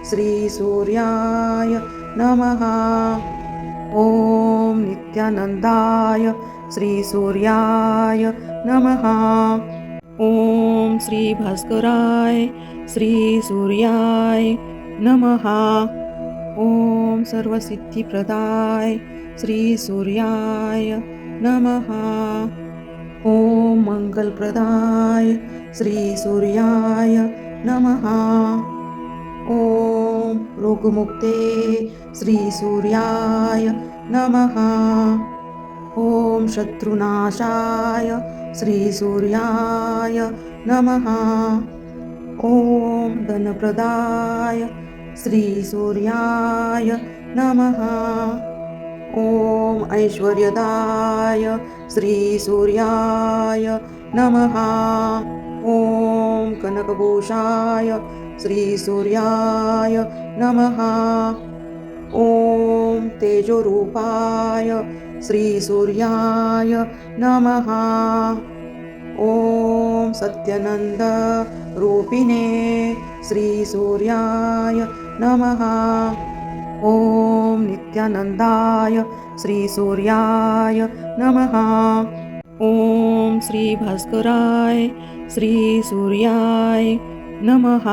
B: श्रीसूर्याय नमः। ॐ नित्यानन्दाय श्रीसूर्याय नमः। ॐ श्रीभास्कराय श्रीसूर्याय नमः। ॐ सर्वसिद्धिप्रदाय श्रीसूर्याय नमः। ॐ मङ्गलप्रदाय श्रीसूर्याय नमः। ॐ रोगमुक्ते श्रीसूर्याय नमः। ॐ शत्रुनाशाय श्रीसूर्याय नमः। ॐ धनप्रदाय श्रीसूर्याय नमः। ॐ ऐश्वर्यदाय श्रीसूर्याय नमः। ॐ कनकभूषाय श्रीसूर्याय नमः। ॐ तेजोरूपाय श्रीसूर्याय नमः। ॐ सत्यनन्दरूपिणे श्रीसूर्याय नमः। ॐ नित्यानन्दाय श्रीसूर्याय नमः। ॐ श्रीभास्कराय श्रीसूर्याय नमः।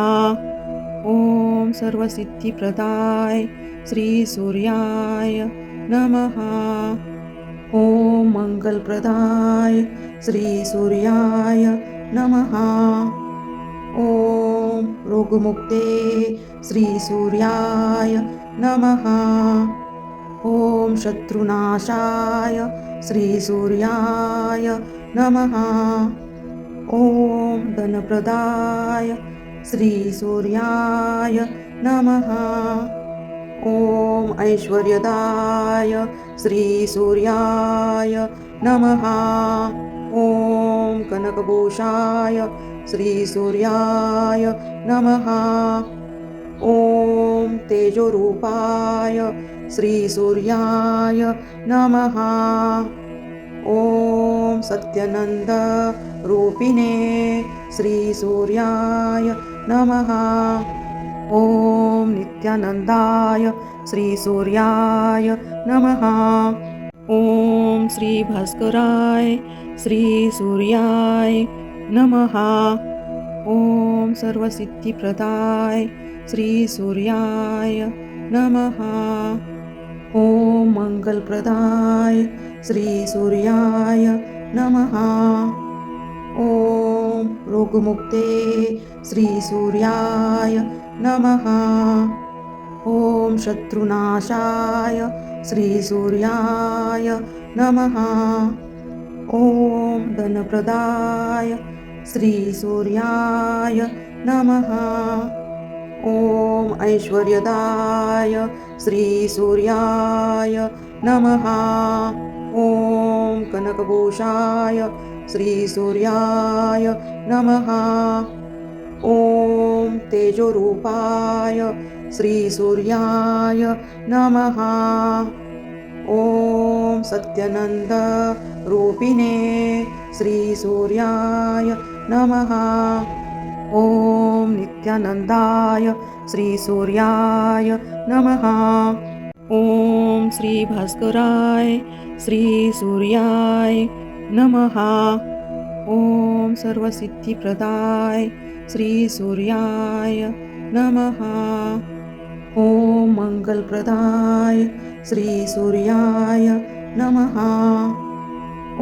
B: ॐ सर्वसिद्धिप्रदाय श्रीसूर्याय नमः। ॐ मङ्गलप्रदाय श्रीसूर्याय नमः। ॐ रोगमुक्ते श्रीसूर्याय नमः। ॐ शत्रुनाशाय श्रीसूर्याय नमः। ॐ धनप्रदाय श्रीसूर्याय नमः। ॐ ऐश्वर्यदाय श्रीसूर्याय नमः। ॐ कनकभूषाय श्रीसूर्याय नमः। ॐ तेजोरूपाय श्रीसूर्याय नमः। ॐ सत्यनन्दरूपिणे श्रीसूर्याय नमः। ॐ नित्यानन्दाय श्रीसूर्याय नमः। ॐ श्रीभास्कराय श्रीसूर्याय नमः। ॐ सर्वसिद्धिप्रदाय श्रीसूर्याय नमः। ॐ मङ्गलप्रदाय श्रीसूर्याय नमः। ॐ रोगमुक्ते श्रीसूर्याय नमः। ॐ शत्रुनाशाय श्रीसूर्याय नमः। ॐ धनप्रदाय श्रीसूर्याय नमः। ॐ ऐश्वर्यदाय श्रीसूर्याय नमः। ॐ कनकभूषाय श्रीसूर्याय नमः। ॐ तेजोरूपाय श्रीसूर्याय नमः। ॐ सत्यानन्द रूपिणे श्रीसूर्याय नमः। ॐ नित्यानन्दाय श्रीसूर्याय नमः। ॐ श्रीभास्कराय श्रीसूर्याय नमः। ॐ सर्वसिद्धिप्रदाय श्रीसूर्याय नमः। ॐ मङ्गलप्रदाय श्रीसूर्याय नमः।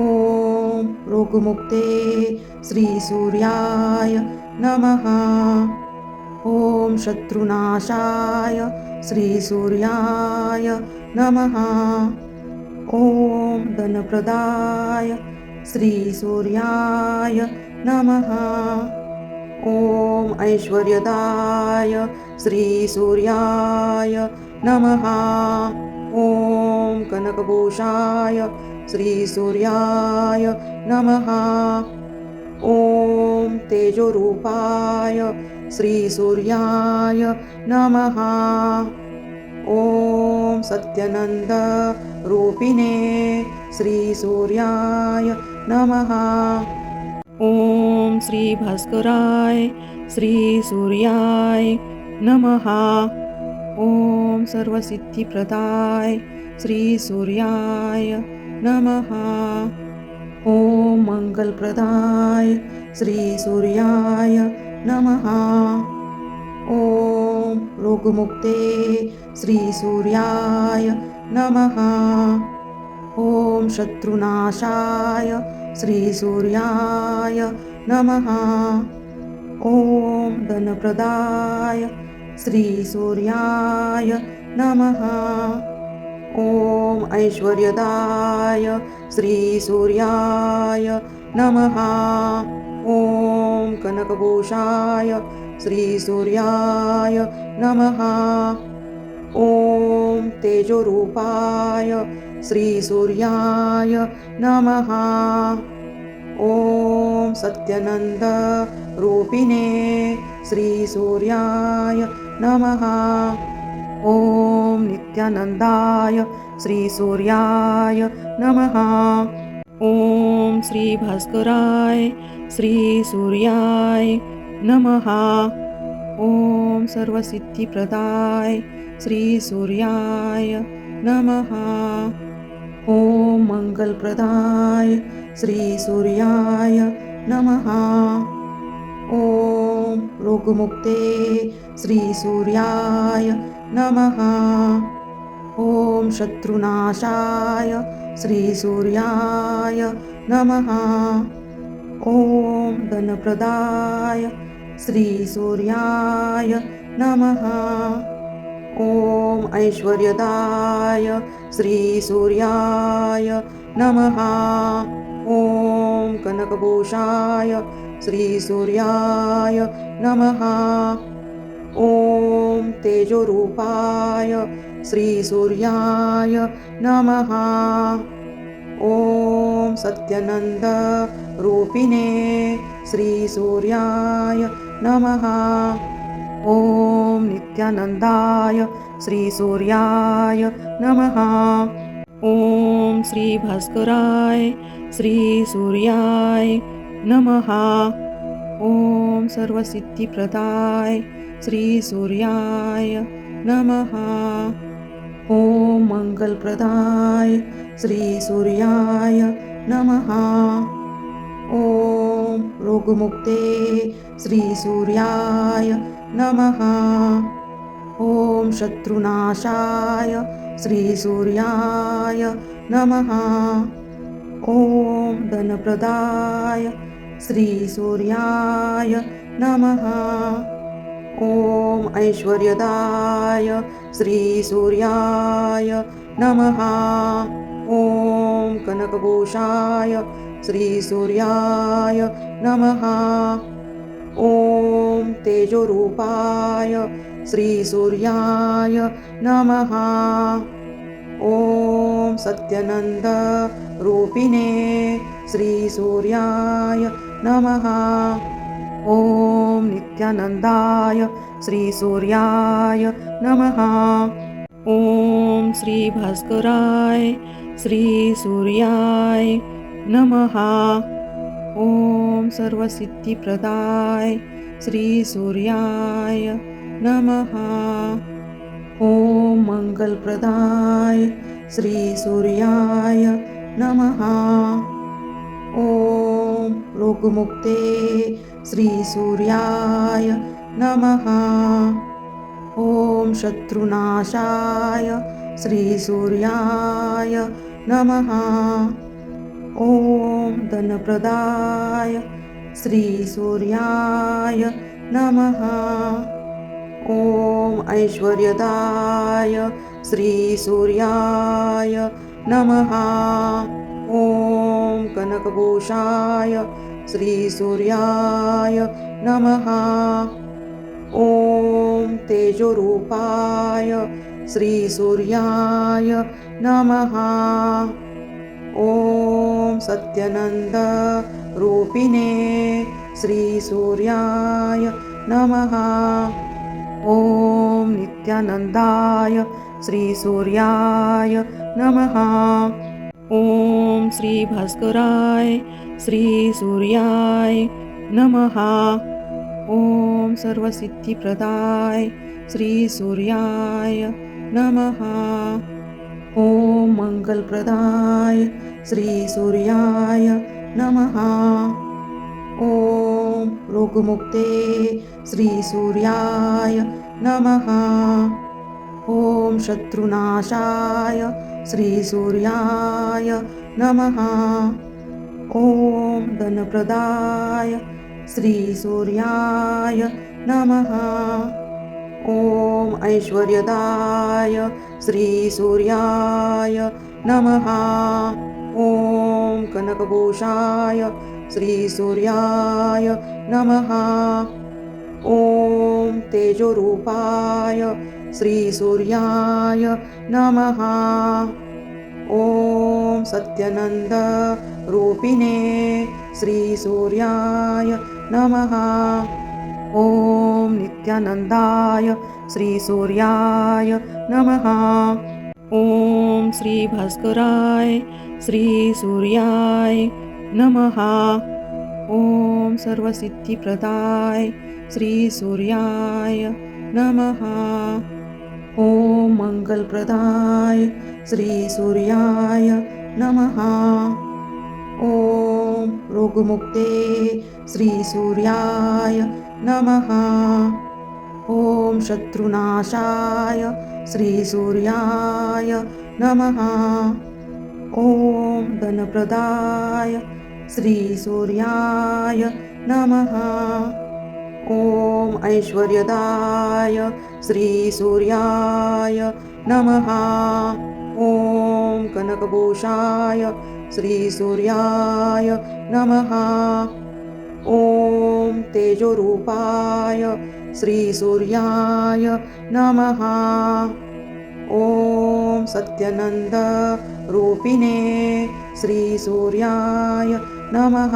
B: ॐ रोगमुक्ते श्रीसूर्याय नमः। ॐ शत्रुनाशाय श्रीसूर्याय नमः। ॐ धनप्रदाय श्रीसूर्याय नमः। ॐ ऐश्वर्यदाय श्रीसूर्याय नमः। ॐ कनकभूषाय श्रीसूर्याय नमः। ॐ तेजोरूपाय श्रीसूर्याय नमः। ॐ सत्यानन्द रूपिणे श्रीसूर्याय नमः। ॐ श्रीभास्कराय श्रीसूर्याय नमः। ॐ सर्वसिद्धिप्रदाय श्रीसूर्याय नमः। ॐ मङ्गलप्रदाय श्रीसूर्याय नमः। ॐ रोगमुक्ते श्रीसूर्याय नमः। ॐ शत्रुनाशाय श्रीसूर्याय नमः। ॐ धनप्रदाय श्रीसूर्याय नमः। ॐ ऐश्वर्यदाय श्रीसूर्याय नमः। ॐ कनकभूषाय श्रीसूर्याय नमः। ॐ तेजोरूपाय श्रीसूर्याय नमः। ॐ सत्यानन्द रूपिणे श्रीसूर्याय नमः। ॐ नित्यानन्दाय श्रीसूर्याय नमः। ॐ श्रीभास्कराय श्रीसूर्याय नमः। ॐ सर्वसिद्धिप्रदाय श्रीसूर्याय नमः। ॐ मङ्गलप्रदाय श्रीसूर्याय नमः। ॐ रोगमुक्ते श्रीसूर्याय नमः। ॐ शत्रुनाशाय श्रीसूर्याय नमः। ॐ धनप्रदाय श्रीसूर्याय नमः। ॐ ऐश्वर्यदाय श्रीसूर्याय नमः। ॐ कनकभूषाय श्रीसूर्याय नमः। ॐ तेजोरूपाय श्रीसूर्याय नमः। ॐ सत्यानन्द रूपिणे श्रीसूर्याय नमः। ॐ नित्यानन्दाय श्रीसूर्याय नमः। ॐ श्रीभास्कराय श्रीसूर्याय नमः। ॐ सर्वसिद्धिप्रदाय श्रीसूर्याय नमः। ॐ मङ्गलप्रदाय श्रीसूर्याय नमः। ॐ रोगमुक्ते श्रीसूर्याय नमः। ॐ शत्रुनाशाय श्रीसूर्याय नमः। ॐ धनप्रदाय श्रीसूर्याय नमः। ॐ ऐश्वर्यदाय श्रीसूर्याय नमः। ॐ कनकभूषाय श्रीसूर्याय नमः। ॐ तेजोरूपाय श्रीसूर्याय नमः। ॐ सत्यानन्द रूपिणे श्रीसूर्याय नमः। ॐ नित्यानन्दाय श्रीसूर्याय नमः। ॐ श्री भास्कराय श्री सूर्याय नमः। ॐ सर्वसिद्धिप्रदाय श्री सूर्याय नमः। ॐ मंगलप्रदाय श्री सूर्याय नमः। ॐ रोगमुक्ते श्री सूर्याय नमः। ॐ शत्रुनाशाय श्री सूर्याय नमः। ॐ धनप्रदाय श्री सूर्याय नमः। ॐ ऐश्वर्यदाय श्री सूर्याय नमः। ॐ कनकभूषाय श्री सूर्याय नमः। ॐ तेजोरूपाय श्री सूर्याय नमः। ॐ सत्यनंद रूपिणे श्री सूर्याय नमः। ॐ नित्यानंदाय श्री सूर्याय नमः। ॐ श्री भास्कराय श्री सूर्याय नमः। ॐ सर्वसिद्धिप्रदाय श्री सूर्याय नमः। ॐ मंगलप्रदाय श्री सूर्याय नमः। ॐ रोगमुक्ते श्री सूर्याय नमः। ॐ शत्रुनाशाय श्री सूर्याय नमः। ॐ धनप्रदाय श्री सूर्याय नमः। ॐ ऐश्वर्यदाय श्री सूर्याय नमः। ॐ कनकभूषाय श्री सूर्याय नमः। ॐ तेजोरूपाय श्री सूर्याय नमः। ॐ सत्यनंद रूपिणे श्री सूर्याय नमः। ॐ नित्यानंदाय श्री सूर्याय नमः। ॐ श्री भास्कराय श्री सूर्याय नमः। ॐ सर्वसिद्धिप्रदाय श्री सूर्याय नमः। ॐ मंगलप्रदाय श्री सूर्याय नमः। ॐ रोगमुक्ते श्री सूर्याय नमः। ॐ शत्रुनाशाय श्री सूर्याय नमः। ॐ धनप्रदाय श्री सूर्याय नमः। ॐ ऐश्वर्यदाय श्री सूर्याय नमः। ॐ कनकभूषाय श्री सूर्याय नमः। ॐ तेजोरूपाय श्री सूर्याय नमः। ॐ सत्यनंद रूपिणे श्री सूर्याय नमः।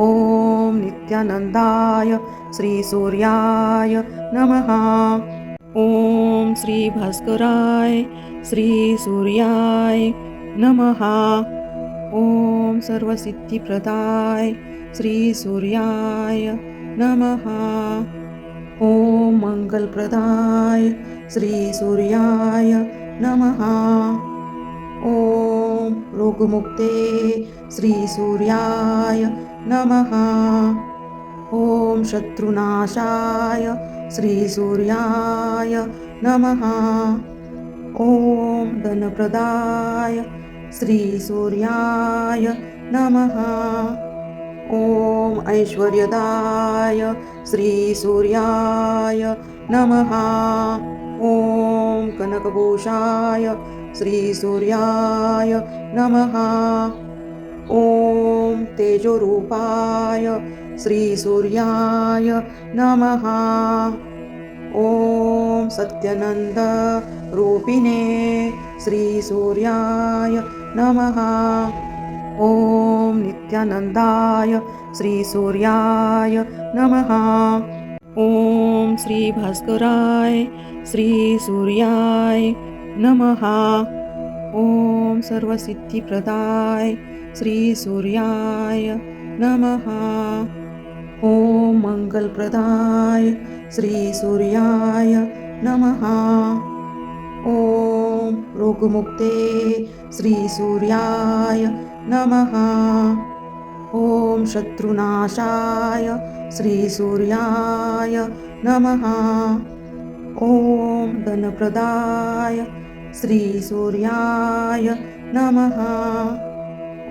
B: ॐ नित्यानंदाय श्री सूर्याय नमः। ॐ श्री भास्कराय श्री सूर्याय नमः। ॐ सर्वसिद्धिप्रदाय श्री सूर्याय नमः। ॐ मंगलप्रदाय श्री सूर्याय नमः। ॐ रोगमुक्ते श्री सूर्याय नमः। ॐ शत्रुनाशाय श्री सूर्याय नमः। ॐ धनप्रदाय श्री सूर्याय नमः। ॐ ऐश्वर्यदाय श्री सूर्याय नमः। ॐ कनकभूषाय श्री सूर्याय नमः। ॐ तेजोरूपाय श्री सूर्याय नमः। ॐ सत्यनंद रूपिणे श्री सूर्याय नमः। ॐ नित्यानंदाय श्री सूर्याय नमः। ॐ श्री भास्कराय श्री सूर्याय नमः। ॐ सर्वसिद्धिप्रदाय श्री सूर्याय नमः। ॐ मंगलप्रदाय श्री सूर्याय नमः। ॐ रोगमुक्ते श्री सूर्याय नमः। ॐ शत्रुनाशाय श्री सूर्याय नमः। ॐ धनप्रदाय श्री सूर्याय नमः।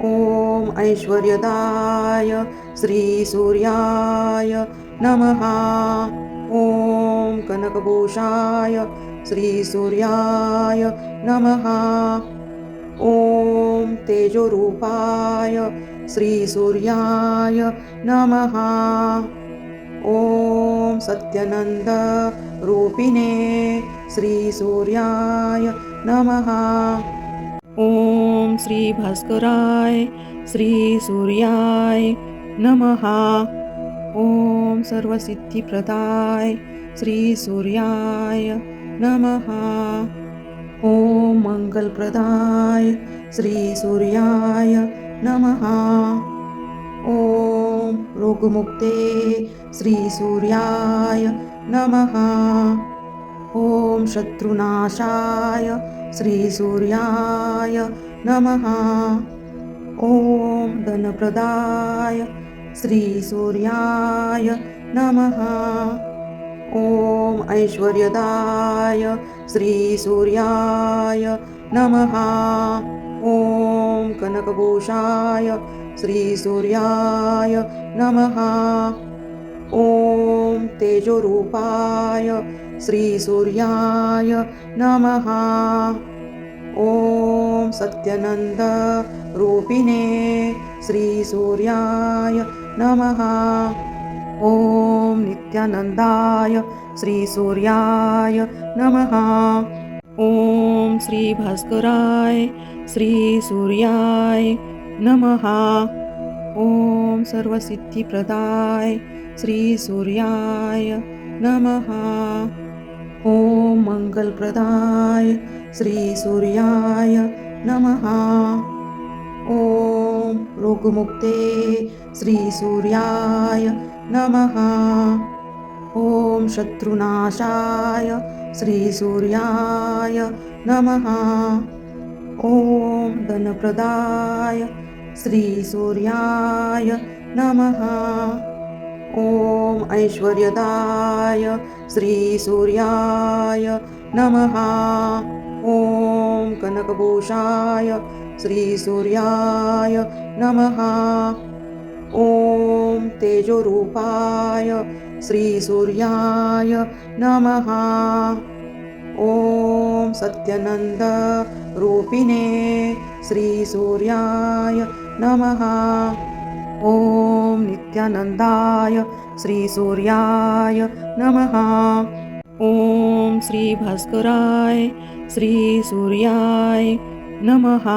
B: ॐ ऐश्वर्यदाय श्री सूर्याय नमः। ॐ कनकभूषाय श्री सूर्याय नमः। ॐ तेजोरूपाय श्री सूर्याय नमः। ॐ सत्यानंद रूपिणे श्री सूर्याय नमः। ॐ श्री भास्कराय श्री सूर्याय नमः। ॐ सर्वसिद्धिप्रदाय श्री सूर्याय नमः। ॐ मंगलप्रदाय श्री सूर्याय नमः। ॐ रोगमुक्ते श्री सूर्याय नमः। ॐ शत्रुनाशाय श्री सूर्याय नमः। ॐ धनप्रदाय श्री सूर्याय नमः। ॐ ऐश्वर्यदाय श्री सूर्याय नमः। ॐ कनकभूषाय श्री सूर्याय नमः। ॐ तेजोरूपाय श्री सूर्याय नमः। ॐ सत्यानंद रूपिणे श्री सूर्याय नमः। ॐ नित्यानंदाय श्री सूर्याय नमः। ॐ श्री भास्कराय श्री सूर्याय नमः। ॐ सर्वसिद्धिप्रदाय श्री सूर्याय नमः। ॐ मंगलप्रदाय श्री सूर्याय नमः। ॐ रोगमुक्ते श्री सूर्याय नमः। ॐ शत्रुनाशाय श्री सूर्याय नमः। ॐ धनप्रदाय श्री सूर्याय नमः। ॐ ऐश्वर्यदाय श्री सूर्याय नमः। ॐ कनकभूषाय श्री सूर्याय नमः। ॐ तेजोरूपाय श्री सूर्याय नमः। ॐ सत्यानंद रूपिणे श्री सूर्याय नमः। ॐ नित्यानंदाय श्री सूर्याय नमः। ॐ श्री भास्कराय श्री सूर्याय नमः।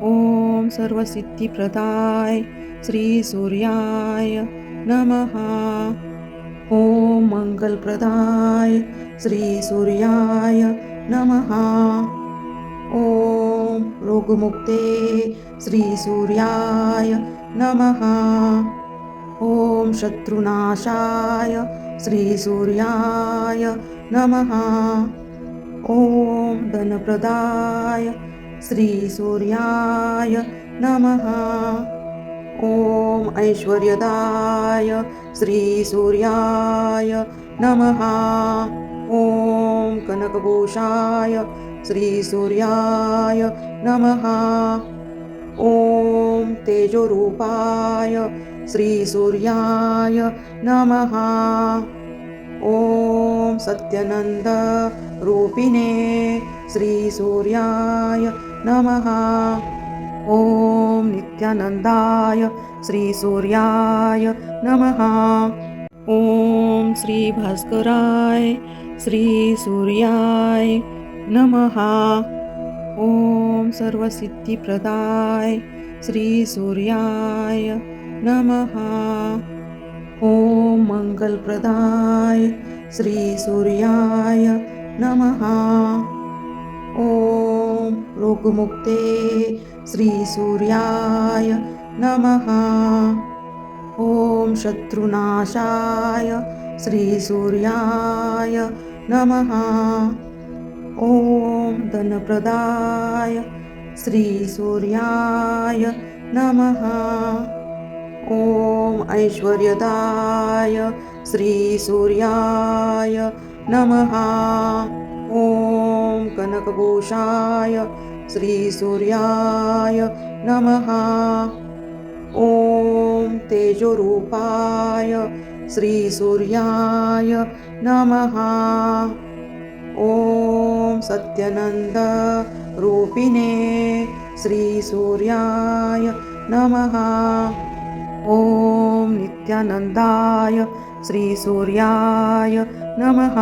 B: ॐ सर्वसिद्धिप्रदाय श्री सूर्याय नमः। ॐ मंगलप्रदाय श्री सूर्याय नमः। ॐ रोगमुक्ते श्री सूर्याय नमः। ॐ शत्रुनाशाय श्री सूर्याय नमः। ॐ धनप्रदाय श्री सूर्याय नमः। ॐ ऐश्वर्यदाय श्री सूर्याय नमः। ॐ कनकभूषाय श्री सूर्याय नमः। ॐ तेजोरूपाय श्री सूर्याय नमः। ॐ सत्यानंद रूपिणे श्री सूर्याय नमः। ॐ नित्यानंदाय श्री सूर्याय नमः। ॐ श्री भास्कराय श्री सूर्याय नमः। ॐ सर्वसिद्धिप्रदाय श्री सूर्याय नमः। ॐ ॐ मङ्गलप्रदाय श्रीसूर्याय नमः। ॐ रोगमुक्ते श्रीसूर्याय नमः। ॐ शत्रुनाशाय श्रीसूर्याय नमः। ॐ धनप्रदाय श्रीसूर्याय नमः। ॐ ऐश्वर्यदाय श्रीसूर्याय नमः। ॐ कनकभूषाय श्रीसूर्याय नमः। ॐ तेजोरूपाय श्रीसूर्याय नमः। ॐ सत्यनन्दरूपिणे श्रीसूर्याय नमः। ॐ नित्यानन्दाय श्रीसूर्याय नमः।